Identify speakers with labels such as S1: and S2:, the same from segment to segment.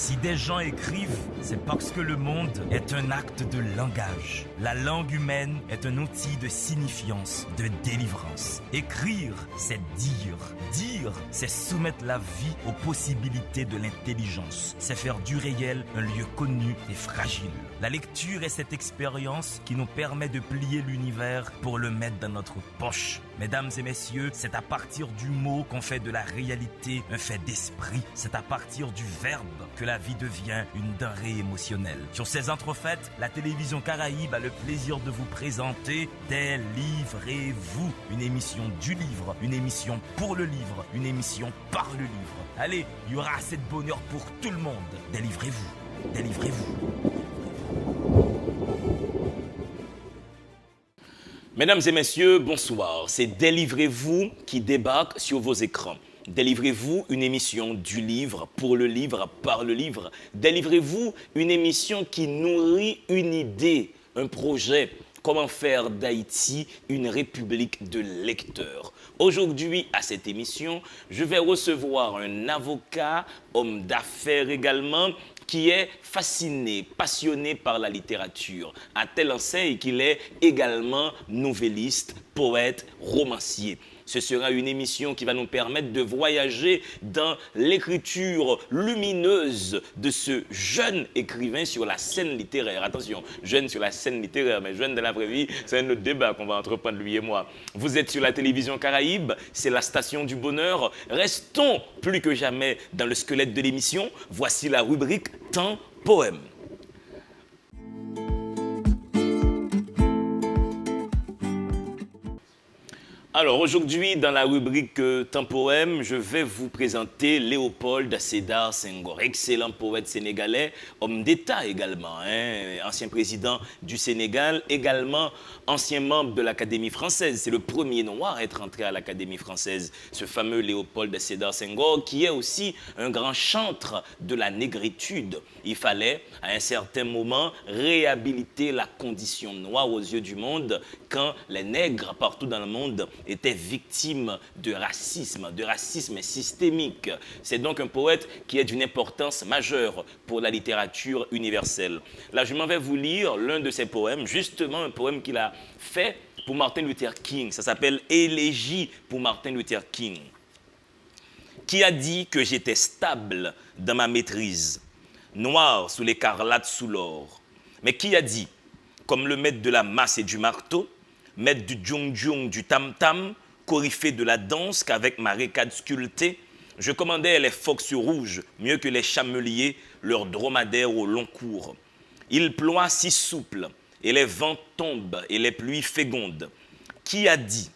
S1: Si des gens écrivent, c'est parce que le monde est un acte de langage. La langue humaine est un outil de signifiance, de délivrance. Écrire, c'est dire. Dire, c'est soumettre la vie aux possibilités de l'intelligence. C'est faire du réel un lieu connu et fragile. La lecture est cette expérience qui nous permet de plier l'univers pour le mettre dans notre poche. Mesdames et messieurs, c'est à partir du mot qu'on fait de la réalité un fait d'esprit. C'est à partir du verbe que la vie devient une denrée émotionnelle. Sur ces entrefaites, la télévision Caraïbe a le plaisir de vous présenter Délivrez-vous, une émission du livre, une émission pour le livre, une émission par le livre. Allez, il y aura assez de bonheur pour tout le monde. Délivrez-vous, délivrez-vous. Mesdames et messieurs, bonsoir. C'est Délivrez-vous qui débarque sur vos écrans. Délivrez-vous, une émission du livre, pour le livre, par le livre. Délivrez-vous, une émission qui nourrit une idée, un projet. Comment faire d'Haïti une république de lecteurs. Aujourd'hui, à cette émission, je vais recevoir un avocat, homme d'affaires également, qui est fasciné, passionné par la littérature, à telle enseigne qu'il est également novelliste, poète, romancier. Ce sera une émission qui va nous permettre de voyager dans l'écriture lumineuse de ce jeune écrivain sur la scène littéraire. Attention, jeune sur la scène littéraire, mais jeune de la vraie vie, c'est un autre débat qu'on va entreprendre lui et moi. Vous êtes sur la télévision Caraïbe, c'est la station du bonheur. Restons plus que jamais dans le squelette de l'émission. Voici la rubrique Temps Poème. Alors aujourd'hui, dans la rubrique Temps Poème, je vais vous présenter Léopold Sédar Senghor, excellent poète sénégalais, homme d'État également, ancien président du Sénégal, également ancien membre de l'Académie française. C'est le premier noir à être entré à l'Académie française, ce fameux Léopold Sédar Senghor, qui est aussi un grand chantre de la négritude. Il fallait, à un certain moment, réhabiliter la condition noire aux yeux du monde quand les nègres partout dans le monde étaient victimes de racisme systémique. C'est donc un poète qui est d'une importance majeure pour la littérature universelle. Là, je m'en vais vous lire l'un de ses poèmes, justement un poème qu'il a fait pour Martin Luther King. Ça s'appelle « Élégie pour Martin Luther King ». Qui a dit que j'étais stable dans ma maîtrise, noir sous l'écarlate sous l'or? Mais qui a dit, comme le maître de la masse et du marteau, maître du djung-djung, du tam-tam, coryphée de la danse, qu'avec ma récade sculptée, je commandais les fox rouges mieux que les chameliers, leurs dromadaires au long cours. Il ploie si souple, et les vents tombent, et les pluies fécondes. Qui a dit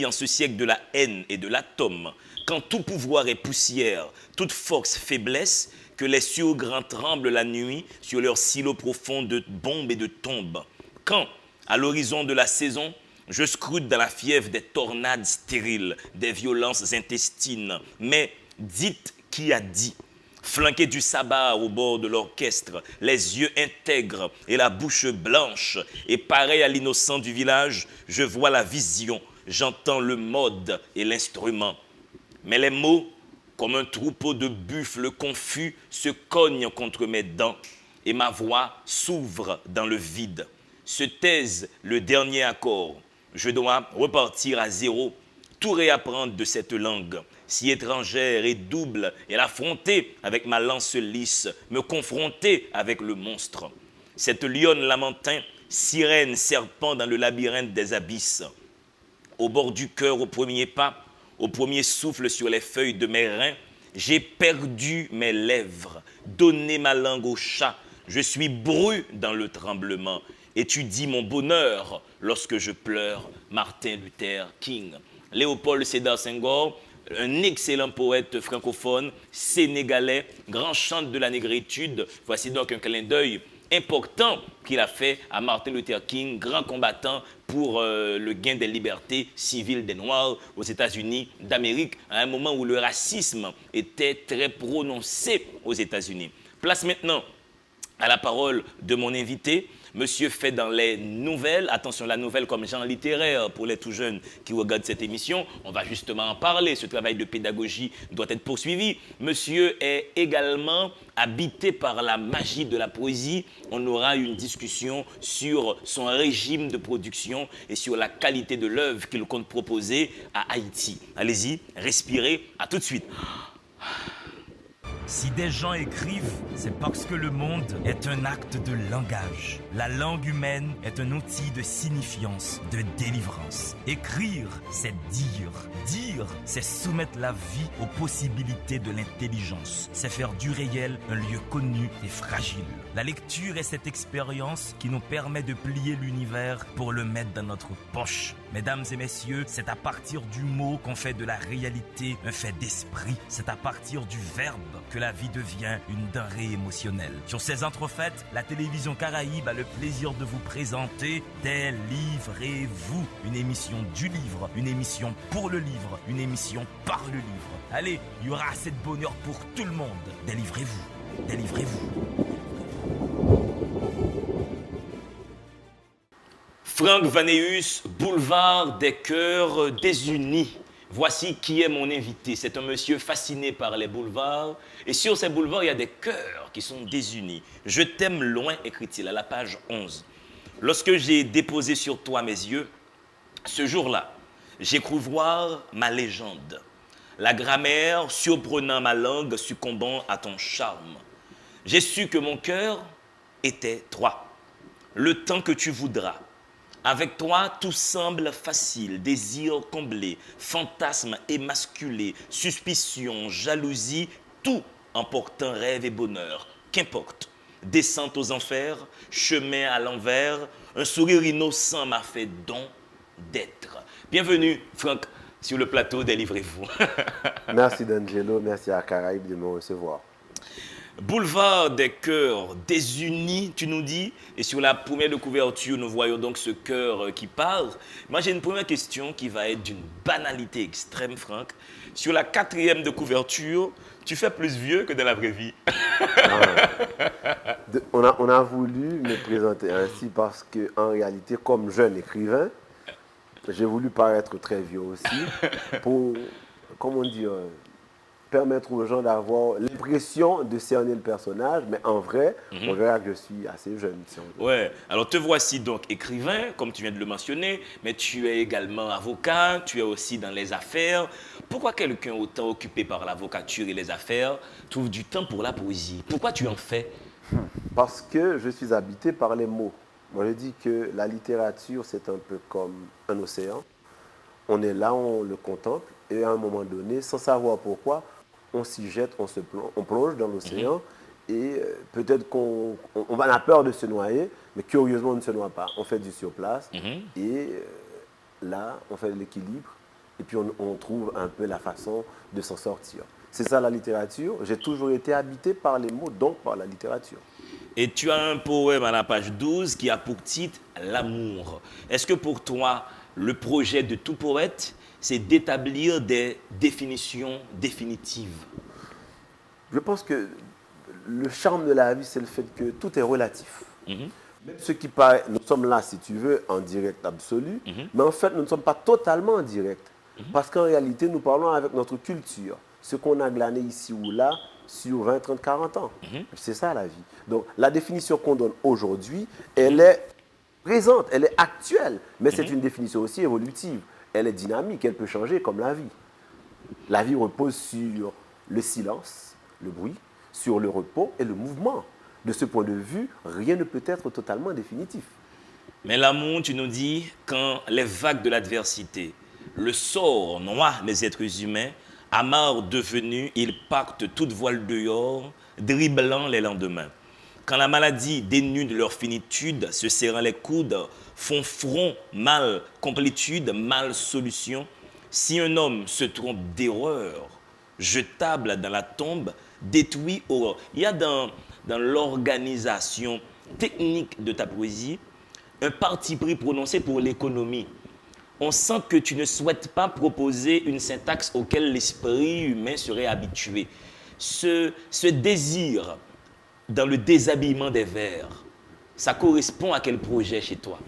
S1: en ce siècle de la haine et de l'atome, quand tout pouvoir est poussière, toute force faiblesse, que les cieux grands tremblent la nuit sur leurs silos profonds de bombes et de tombes? Quand, à l'horizon de la saison, je scrute dans la fièvre des tornades stériles, des violences intestines. Mais dites qui a dit, flanqué du sabbat au bord de l'orchestre, les yeux intègres et la bouche blanche, et pareil à l'innocent du village, je vois la vision, j'entends le mode et l'instrument. Mais les mots, comme un troupeau de buffles confus, se cognent contre mes dents, et ma voix s'ouvre dans le vide. Se taise le dernier accord. Je dois repartir à zéro, tout réapprendre de cette langue, si étrangère et double, et l'affronter avec ma lance lisse, me confronter avec le monstre. Cette lionne lamentin, sirène, serpent dans le labyrinthe des abysses. Au bord du cœur, au premier pas, au premier souffle sur les feuilles de mes reins, j'ai perdu mes lèvres, donné ma langue au chat, je suis bru dans le tremblement. Étudie mon bonheur lorsque je pleure. Martin Luther King. Léopold Sédar Senghor, un excellent poète francophone, sénégalais, grand chantre de la négritude. Voici donc un clin d'œil important qu'il a fait à Martin Luther King, grand combattant pour le gain des libertés civiles des Noirs aux États-Unis d'Amérique, à un moment où le racisme était très prononcé aux États-Unis. Place maintenant à la parole de mon invité. Monsieur fait dans les nouvelles, attention, la nouvelle comme genre littéraire pour les tout jeunes qui regardent cette émission, on va justement en parler, ce travail de pédagogie doit être poursuivi. Monsieur est également habité par la magie de la poésie, on aura une discussion sur son régime de production et sur la qualité de l'œuvre qu'il compte proposer à Haïti. Allez-y, respirez, à tout de suite.
S2: Si des gens écrivent, c'est parce que le monde est un acte de langage. La langue humaine est un outil de signifiance, de délivrance. Écrire, c'est dire. Dire, c'est soumettre la vie aux possibilités de l'intelligence. C'est faire du réel un lieu connu et fragile. La lecture est cette expérience qui nous permet de plier l'univers pour le mettre dans notre poche. Mesdames et messieurs, c'est à partir du mot qu'on fait de la réalité un fait d'esprit. C'est à partir du verbe que la vie devient une denrée émotionnelle. Sur ces entrefaites, la télévision Caraïbe a le plaisir de vous présenter Délivrez-vous, une émission du livre, une émission pour le livre, une émission par le livre. Allez, il y aura assez de bonheur pour tout le monde. Délivrez-vous, délivrez-vous.
S1: Franck Vaneus, boulevard des cœurs désunis. Voici qui est mon invité. C'est un monsieur fasciné par les boulevards. Et sur ces boulevards, il y a des cœurs qui sont désunis. Je t'aime loin, écrit-il à la page 11. Lorsque j'ai déposé sur toi mes yeux, ce jour-là, j'ai cru voir ma légende. La grammaire surprenant ma langue, succombant à ton charme. J'ai su que mon cœur était toi. Le temps que tu voudras. Avec toi, tout semble facile, désir comblé, fantasme émasculé, suspicion, jalousie, tout emportant rêve et bonheur. Qu'importe, descente aux enfers, chemin à l'envers, un sourire innocent m'a fait don d'être. Bienvenue, Franck, sur le plateau Délivrez-vous.
S3: Merci D'Angelo, merci à Caraïbes de me recevoir.
S1: Boulevard des cœurs désunis, tu nous dis, et sur la première de couverture, nous voyons donc ce cœur qui parle. Moi, j'ai une première question qui va être d'une banalité extrême, Franck. Sur la quatrième de couverture, tu fais plus vieux que dans la vraie vie.
S3: On a voulu me présenter ainsi parce qu'en réalité, comme jeune écrivain, j'ai voulu paraître très vieux aussi pour, comment dire, permettre aux gens d'avoir l'impression de cerner le personnage, mais en vrai, on verra que je suis assez jeune. Si on veut.
S1: Ouais, alors te voici donc écrivain, comme tu viens de le mentionner, mais tu es également avocat, tu es aussi dans les affaires. Pourquoi quelqu'un autant occupé par l'avocature et les affaires trouve du temps pour la poésie? Pourquoi tu en fais?
S3: Parce que je suis habité par les mots. Moi, je dis que la littérature, c'est un peu comme un océan. On est là, on le contemple, et à un moment donné, sans savoir pourquoi, on s'y jette, on plonge dans l'océan, et peut-être qu'on a peur de se noyer, mais curieusement, on ne se noie pas. On fait du surplace, et là, on fait de l'équilibre, et puis on trouve un peu la façon de s'en sortir. C'est ça la littérature. J'ai toujours été habité par les mots, donc par la littérature.
S1: Et tu as un poème à la page 12 qui a pour titre « L'amour ». Est-ce que pour toi, le projet de tout poète, c'est d'établir des définitions définitives?
S3: Je pense que le charme de la vie, c'est le fait que tout est relatif. Même ce qui paraît, nous sommes là, si tu veux, en direct absolu, mais en fait, nous ne sommes pas totalement en direct. Parce qu'en réalité, nous parlons avec notre culture, ce qu'on a glané ici ou là sur 20, 30, 40 ans. C'est ça la vie. Donc, la définition qu'on donne aujourd'hui, elle est présente, elle est actuelle, mais c'est une définition aussi évolutive. Elle est dynamique, elle peut changer comme la vie. La vie repose sur le silence, le bruit, sur le repos et le mouvement. De ce point de vue, rien ne peut être totalement définitif.
S1: Mais l'amour, tu nous dis, quand les vagues de l'adversité, le sort noie les êtres humains, amarres devenus, ils partent toute voile dehors, dribblant les lendemains. Quand la maladie dénude leur finitude, se serrant les coudes, font front, mal complétude, mal solution. Si un homme se trompe d'erreur, jetable dans la tombe, détruit horreur. Il y a dans l'organisation technique de ta poésie un parti pris prononcé pour l'économie. On sent que tu ne souhaites pas proposer une syntaxe auquel l'esprit humain serait habitué. Ce désir dans le déshabillement des vers, ça correspond à quel projet chez toi?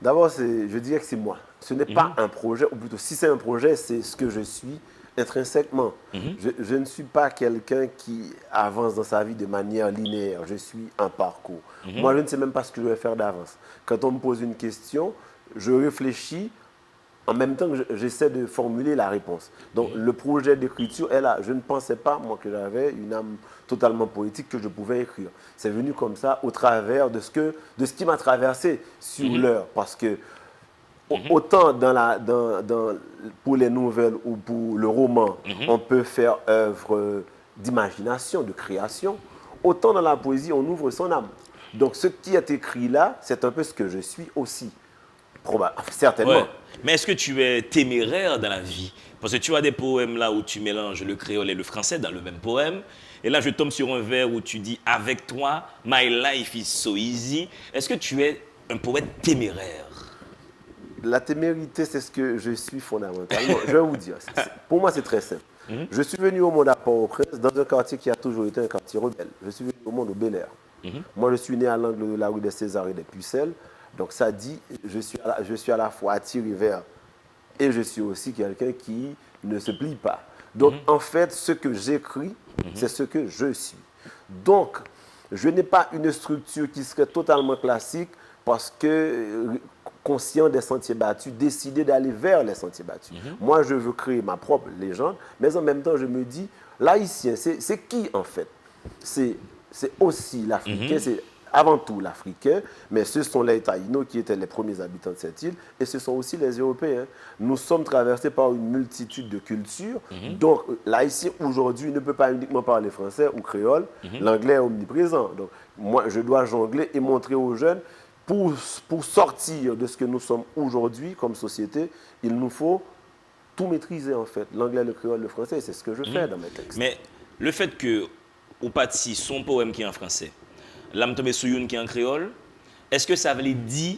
S3: D'abord, je dirais que c'est moi. Ce n'est pas un projet, ou plutôt, si c'est un projet, c'est ce que je suis intrinsèquement. Je ne suis pas quelqu'un qui avance dans sa vie de manière linéaire. Je suis un parcours. Moi, je ne sais même pas ce que je vais faire d'avance. Quand on me pose une question, je réfléchis en même temps que j'essaie de formuler la réponse. Donc, le projet d'écriture est là. Je ne pensais pas, moi, que j'avais une âme totalement poétique que je pouvais écrire. C'est venu comme ça au travers de ce qui m'a traversé sur l'heure. Parce que autant pour les nouvelles ou pour le roman, on peut faire œuvre d'imagination, de création, autant dans la poésie, on ouvre son âme. Donc, ce qui est écrit là, c'est un peu ce que je suis aussi. Certainement.
S1: Ouais. Mais est-ce que tu es téméraire dans la vie? Parce que tu as des poèmes là où tu mélanges le créole et le français dans le même poème. Et là, je tombe sur un vers où tu dis « Avec toi, my life is so easy ». Est-ce que tu es un poète téméraire?
S3: La témérité, c'est ce que je suis fondamentalement. Je vais vous dire. Pour moi, c'est très simple. Je suis venu au monde à Port-au-Prince, dans un quartier qui a toujours été un quartier rebelle. Je suis venu au monde au Bel-Air. Moi, je suis né à l'angle de la rue des Césars et des Pucelles. Donc, ça dit, je suis à la fois attiré vers, et je suis aussi quelqu'un qui ne se plie pas. Donc, en fait, ce que j'écris, c'est ce que je suis. Donc, je n'ai pas une structure qui serait totalement classique parce que, conscient des sentiers battus, décidé d'aller vers les sentiers battus. Moi, je veux créer ma propre légende, mais en même temps, je me dis, l'haïtien, c'est qui en fait? C'est aussi l'Africain, c'est avant tout l'Africain, mais ce sont les Taïnos qui étaient les premiers habitants de cette île, et ce sont aussi les Européens. Nous sommes traversés par une multitude de cultures, donc l'Haïtien aujourd'hui ne peut pas uniquement parler français ou créole, l'anglais est omniprésent. Donc moi, je dois jongler et montrer aux jeunes, pour sortir de ce que nous sommes aujourd'hui comme société, il nous faut tout maîtriser en fait, l'anglais, le créole, le français, c'est ce que je fais dans mes textes.
S1: Mais le fait que, au Pati, son poème qui est en français, L'âme tombée sous une qui est en créole, est-ce que ça veut dire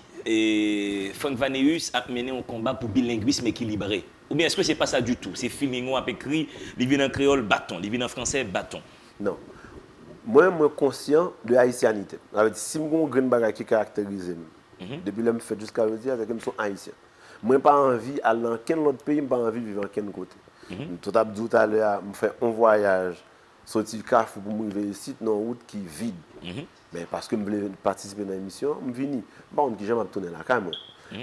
S1: Frank Vaneus a mené un combat pour bilinguisme équilibré? Ou bien est-ce que ce n'est pas ça du tout? C'est Filmingo a écrit, il vient en créole, bâton, il vient en français, bâton.
S3: Non. Moi, je suis conscient de haïtianité. Si je suis un grand qui caractérise, depuis que je fais jusqu'à aujourd'hui, c'est que je suis haïtien. Moi, je n'ai pas envie d'aller dans quel autre pays, je n'ai pas envie de vivre dans quel côté. Tout à l'heure, je fais un voyage, sorti de Carrefour pour me arriver ici, dans une route qui est vide. Mais parce que je voulais participer dans l'émission, je suis venu. Bon, je vais tourner la caméra.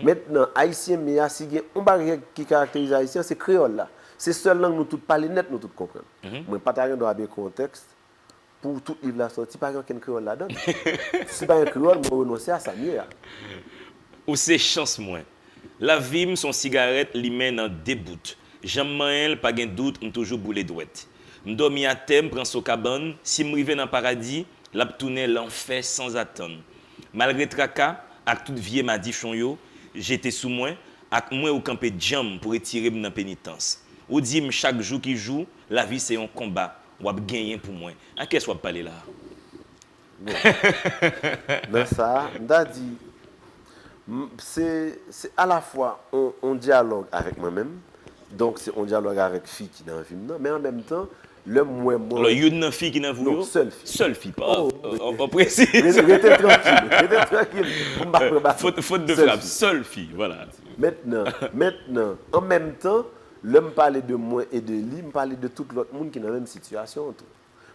S3: Maintenant, haïtien, mais si il y a un barrière qui caractérise haïtien, c'est créole là. C'est seule langue nous tous parler net, nous tous comprendre. Moi, pas de doit bien contexte pour tout livre la sortie, pas qu'un créole là-dedans. Si pas un créole, je renoncer à ça mieux.
S1: Ou c'est chance moins. La vie, son cigarette, li mène en déboute. J'aime elle, pas de doute, on toujours boule douette. M'dormi à thème, prend son cabane, si m'rive dans le paradis, l'a tourné l'enfer sans attendre. Malgré tracas, ak toute vie m'a dit chonyo, j'étais sous moi, ak moi au campé jam pour retirer dans pénitence. Ou dit chaque jour qui joue, la vie c'est un combat, ou a gagner pour moi. À qu'est-ce qu'on parler là?
S3: Bon. Dans ça, m'a dit c'est à la fois on dialogue avec moi-même, donc c'est on dialogue avec fille qui dans le film, mais en même temps le moi.
S1: Alors, il y a une fille qui n'a voulu.
S3: Non, seule fille.
S1: Seule fille, pas.
S3: Oh,
S1: on précise.
S3: J'étais tranquille.
S1: Faute de frappe, seule fille, voilà.
S3: Maintenant, en même temps, l'homme parlait de moi et de lui, me parlait de tout l'autre monde qui est dans la même situation.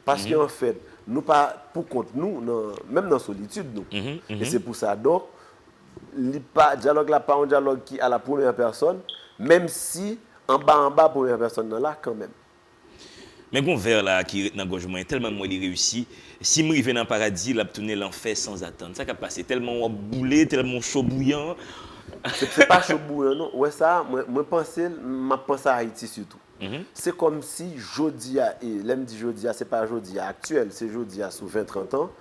S3: Parce qu'en fait, nous pas pour compte nous, même dans la solitude, nous. Et c'est pour ça, donc, le dialogue là, pas un dialogue qui à la première personne, même si en bas, première personne là, quand même.
S1: Mais bon vers là qui est dans gorge moi tellement moi il réussi si me rive dans paradis l'a tourner l'enfer sans attendre ça qui a passé tellement boulé tellement chaud bouillant
S3: c'est pas chaud bouillant non ouais ça moi pense à Haïti surtout c'est comme si Jodia et l'aime dit Jodia c'est pas Jodia actuel c'est Jodia sous 20-30 ans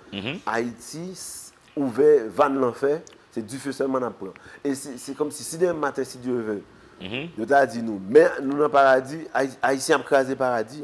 S3: Haïti ouvert van l'enfer c'est du feu seulement à prendre et c'est comme si demain matin si Dieu veut je t'ai dit nous, mais nous dans le paradis, Haïtiens ont crasé le paradis.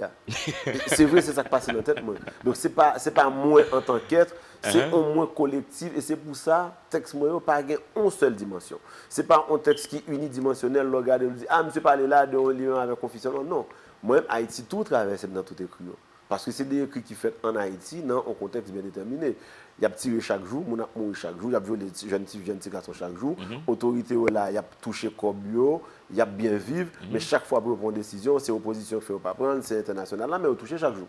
S3: C'est vrai, c'est ça qui passe dans la tête. Moi. Donc, ce n'est pas moi en tant qu'être, c'est un moi collectif. Et c'est pour ça que le texte n'a pas une seule dimension. Ce n'est pas un texte qui est unidimensionnel. Regarde, on dit, ah, je parle là de un lion avec confusion. Non, moi, Haïti, tout traverse dans tout écrit. Parce que c'est des écrits qui sont faits en Haïti dans un contexte bien déterminé. Il y a tiré chaque jour, il y a mouru chaque jour, il y a violé jeunes garçons chaque jour. Autorité là, il y a touché Kobio, il y a bien vivre, mais chaque fois pour prendre une décision, c'est l'opposition qui fait pas prendre, c'est international là, mais on touche chaque jour.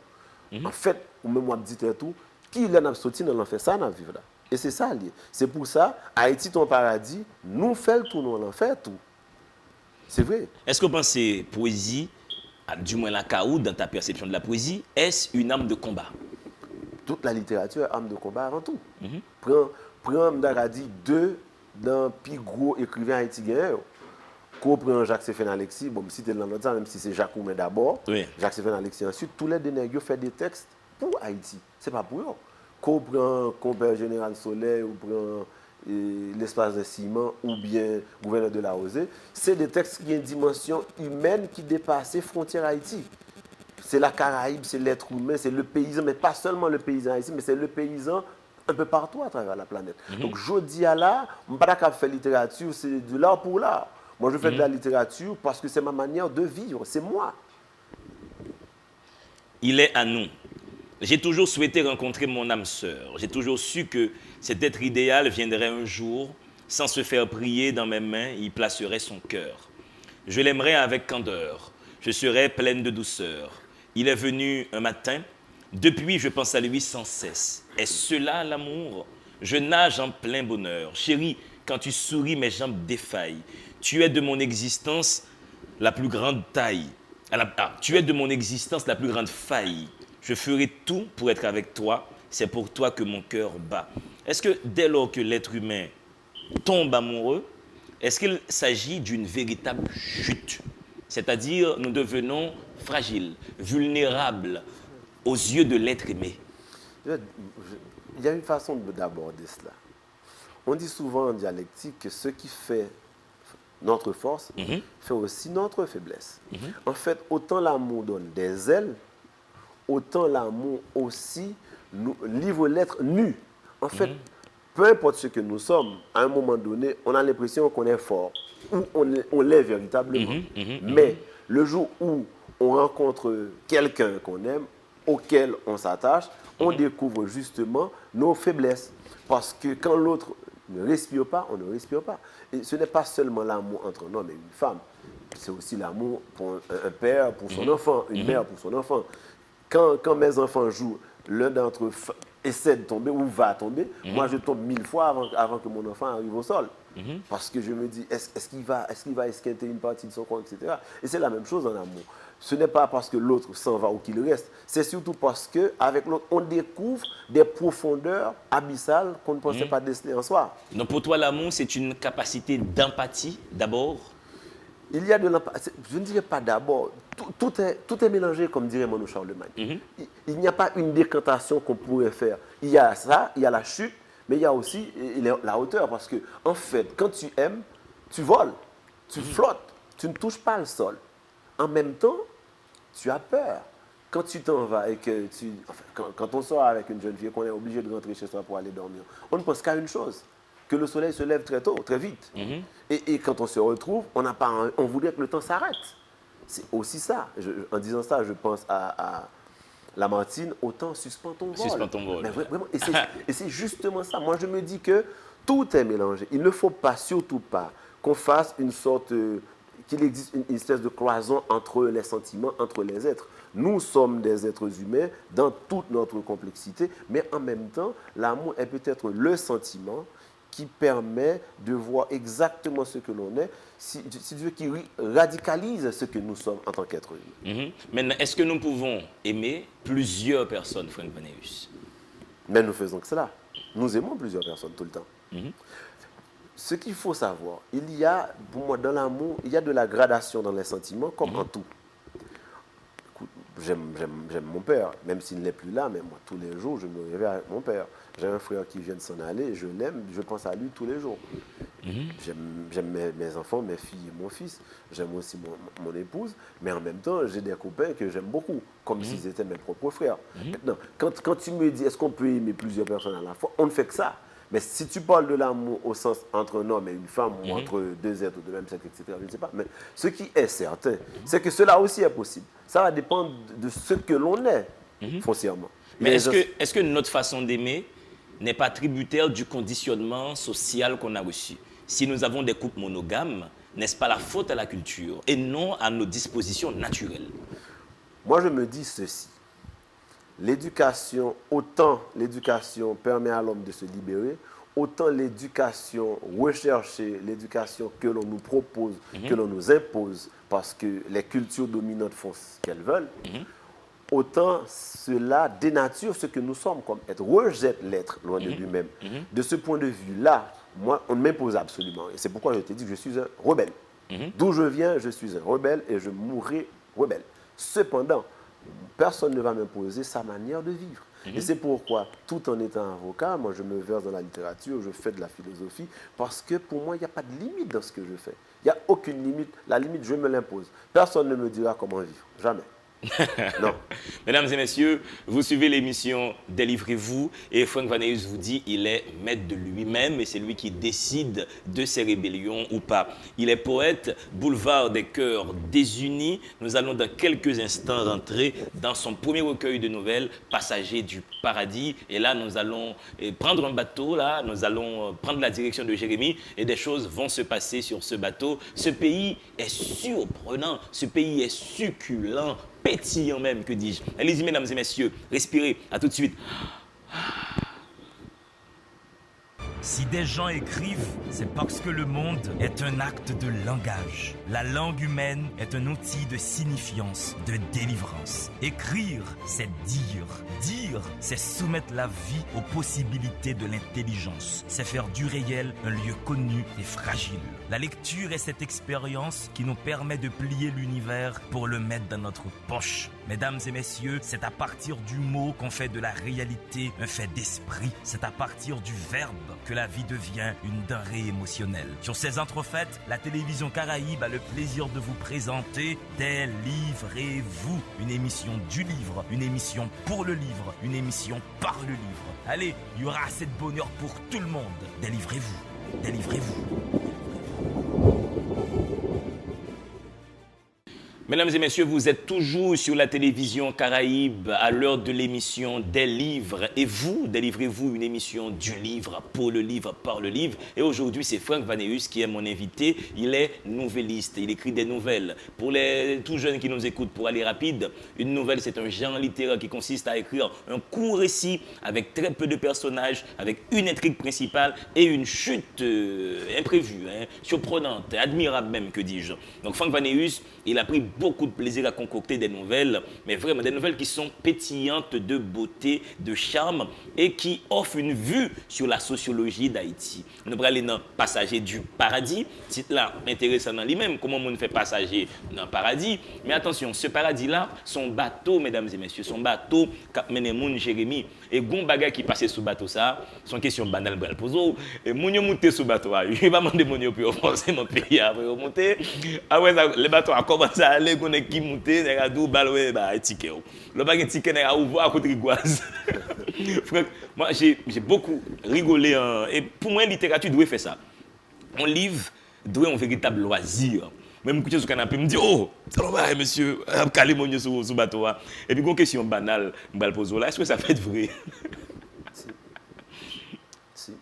S3: En fait, ou même moi dit tout, qui l'a sorti dans l'en fait ça dans vivre là. Et c'est ça lié. C'est pour ça Haïti ton paradis, nous fait tout, nous en fait tout. C'est vrai.
S1: Est-ce que vous pensez poésie, du moins la caou, dans ta perception de la poésie, est-ce une arme de combat?
S3: Toute la littérature est arme de combat avant tout. Prends Mdaradi, deux dans plus gros écrivains haïtiens. Qu'on prend Jacques-Séphane Alexis, bon, si tu es dans l'autre même si c'est Jacques Oumet d'abord,
S1: Oui.
S3: Jacques-Séphane Alexis ensuite, tous les deux nègres font des textes pour Haïti. Ce n'est pas pour eux. Qu'on prend Compère Général Soleil, ou prend l'espace de ciment, ou bien Gouverneur de la Rosée, c'est des textes qui ont une dimension humaine qui dépasse les frontières Haïti. C'est la Caraïbe, c'est l'être humain, c'est le paysan, mais pas seulement le paysan ici, mais c'est le paysan un peu partout à travers la planète. Donc, je dis à là, je ne suis pas faire littérature, c'est de l'art pour l'art. Moi, je fais de la littérature parce que c'est ma manière de vivre, c'est moi.
S1: Il est à nous. J'ai toujours souhaité rencontrer mon âme sœur. J'ai toujours su que cet être idéal viendrait un jour, sans se faire prier dans mes mains, il placerait son cœur. Je l'aimerais avec candeur. Je serais pleine de douceur. Il est venu un matin. Depuis, je pense à lui sans cesse. Est-ce cela l'amour? Je nage en plein bonheur. Chérie, quand tu souris, mes jambes défaillent. Tu es de mon existence la plus grande taille. Tu es de mon existence la plus grande faille. Je ferai tout pour être avec toi. C'est pour toi que mon cœur bat. Est-ce que dès lors que l'être humain tombe amoureux, est-ce qu'il s'agit d'une véritable chute? C'est-à-dire, nous devenons fragiles, vulnérables aux yeux de l'être aimé.
S3: Il y a une façon d'aborder cela. On dit souvent en dialectique que ce qui fait notre force fait aussi notre faiblesse. En fait, autant l'amour donne des ailes, autant l'amour aussi nous livre l'être nu. En fait, peu importe ce que nous sommes, à un moment donné, on a l'impression qu'on est fort, ou on l'est véritablement. Mais le jour où on rencontre quelqu'un qu'on aime, auquel on s'attache, on découvre justement nos faiblesses. Parce que quand l'autre ne respire pas, on ne respire pas. Et ce n'est pas seulement l'amour entre un homme et une femme, c'est aussi l'amour pour un père pour son enfant, une mère pour son enfant. Quand mes enfants jouent, l'un d'entre eux essaie de tomber ou va tomber, moi je tombe 1000 fois avant que mon enfant arrive au sol. Parce que je me dis, est-ce qu'il va esquinter une partie de son corps, etc. Et c'est la même chose en amour. Ce n'est pas parce que l'autre s'en va ou qu'il reste, c'est surtout parce qu'avec l'autre, on découvre des profondeurs abyssales qu'on ne pensait pas déceler en soi.
S1: Donc pour toi, l'amour, c'est une capacité d'empathie d'abord?
S3: Il y a de l'empathie. Je ne dirais pas d'abord. Tout est mélangé, comme dirait Manu Charlemagne. Il n'y a pas une décantation qu'on pourrait faire. Il y a ça, il y a la chute, mais il y a aussi la hauteur. Parce que, en fait, quand tu aimes, tu voles, tu flottes, tu ne touches pas le sol. En même temps, tu as peur. Quand tu t'en vas et que quand on sort avec une jeune fille, qu'on est obligé de rentrer chez soi pour aller dormir, on ne pense qu'à une chose, que le soleil se lève très tôt, très vite. Et quand on se retrouve, on voudrait que le temps s'arrête. C'est aussi ça. En disant ça, je pense à Lamartine, autant suspends ton vol.
S1: Suspends ton vol.
S3: Mais vraiment, et c'est justement ça. Moi, je me dis que tout est mélangé. Il ne faut pas, surtout pas, qu'on fasse une sorte... qu'il existe une espèce de cloison entre les sentiments, entre les êtres. Nous sommes des êtres humains dans toute notre complexité, mais en même temps, l'amour est peut-être le sentiment qui permet de voir exactement ce que l'on est, si Dieu qui radicalise ce que nous sommes en tant qu'être humain.
S1: Maintenant, est-ce que nous pouvons aimer plusieurs personnes, Franck Vaneus?
S3: Mais nous faisons que cela. Nous aimons plusieurs personnes tout le temps. Ce qu'il faut savoir, il y a, pour moi, dans l'amour, il y a de la gradation dans les sentiments, comme en tout. J'aime mon père, même s'il n'est plus là, mais moi, tous les jours, je me réveille avec mon père. J'ai un frère qui vient de s'en aller, je l'aime, je pense à lui tous les jours. J'aime mes enfants, mes filles et mon fils. J'aime aussi mon épouse, mais en même temps, j'ai des copains que j'aime beaucoup, comme s'ils étaient mes propres frères. Maintenant, quand tu me dis, est-ce qu'on peut aimer plusieurs personnes à la fois, on ne fait que ça. Mais si tu parles de l'amour au sens entre un homme et une femme, ou entre deux êtres de même sexe, etc., je ne sais pas. Mais ce qui est certain, c'est que cela aussi est possible. Ça va dépendre de ce que l'on est. foncièrement.
S1: Mais est-ce que notre façon d'aimer n'est pas tributaire du conditionnement social qu'on a reçu? Si nous avons des couples monogames, n'est-ce pas la faute à la culture et non à nos dispositions naturelles?
S3: Moi, je me dis ceci. L'éducation, autant l'éducation permet à l'homme de se libérer, autant l'éducation recherchée, l'éducation que l'on nous propose, que l'on nous impose, parce que les cultures dominantes font ce qu'elles veulent, autant cela dénature ce que nous sommes comme être, rejette l'être loin de lui-même. De ce point de vue-là, moi, on ne m'impose absolument. Et c'est pourquoi je te dis que je suis un rebelle. D'où je viens, je suis un rebelle et je mourrai rebelle. Cependant, personne ne va m'imposer sa manière de vivre. Et c'est pourquoi, tout en étant avocat, moi je me verse dans la littérature, je fais de la philosophie, parce que pour moi, il n'y a pas de limite dans ce que je fais. Il n'y a aucune limite. La limite, je me l'impose. Personne ne me dira comment vivre. Jamais. Non.
S1: Mesdames et messieurs, vous suivez l'émission Délivrez-vous et Franck Vaneus vous dit il est maître de lui-même et c'est lui qui décide de ses rébellions ou pas. Il est poète, boulevard des cœurs désunis. Nous allons dans quelques instants rentrer dans son premier recueil de nouvelles, Passager du paradis. Et là, nous allons prendre un bateau, là, nous allons prendre la direction de Jérémie et des choses vont se passer sur ce bateau. Ce pays est surprenant, ce pays est succulent, pétillant même, que dis-je. Allez-y, mesdames et messieurs, respirez, à tout de suite.
S2: Si des gens écrivent, c'est parce que le monde est un acte de langage. La langue humaine est un outil de signifiance, de délivrance. Écrire, c'est dire. Dire, c'est soumettre la vie aux possibilités de l'intelligence. C'est faire du réel un lieu connu et fragile. La lecture est cette expérience qui nous permet de plier l'univers pour le mettre dans notre poche. Mesdames et messieurs, c'est à partir du mot qu'on fait de la réalité un fait d'esprit. C'est à partir du verbe que la vie devient une denrée émotionnelle. Sur ces entrefaites, la télévision Caraïbe a le plaisir de vous présenter Délivrez-vous, une émission du livre, une émission pour le livre, une émission par le livre. Allez, il y aura assez de bonheur pour tout le monde. Délivrez-vous, délivrez-vous.
S1: Mesdames et messieurs, vous êtes toujours sur la télévision Caraïbe à l'heure de l'émission des livres. Et vous, délivrez-vous, une émission du livre, pour le livre, par le livre. Et aujourd'hui, c'est Franck Vaneus qui est mon invité. Il est novelliste, il écrit des nouvelles. Pour les tout jeunes qui nous écoutent, pour aller rapide, une nouvelle, c'est un genre littéraire qui consiste à écrire un court récit avec très peu de personnages, avec une intrigue principale et une chute imprévue, surprenante, admirable même, que dis-je. Donc Franck Vaneus, il a pris beaucoup de plaisir à concocter des nouvelles, mais vraiment des nouvelles qui sont pétillantes de beauté, de charme et qui offrent une vue sur la sociologie d'Haïti. Nous allons aller dans Passager du paradis, titre là intéressant dans lui-même, comment on fait passager dans le paradis. Mais attention, ce paradis-là, son bateau, mesdames et messieurs, son bateau, Cap Menemoun, Jérémie, et gon bagay qui passait sous bateau ça, son question banale pour poser. Et moun yo monté sous bateau, il va demander moun yo pour forcément payer après monter. Après le bateau a commencé à aller qu'on est qui monter, nèg a dou balwe ba ticket. Le bagay ticket nèg a ouvert à côté Rigoise. Frère, moi j'ai beaucoup rigolé et pour moi littérature doit faire ça. Un livre doit un véritable loisir. Même coucher sur le canapé, me dit oh, ça va monsieur, calé mon Dieu sur bateau. Et puis une question banale, me va poser là, est-ce que ça fait vrai?
S3: Si.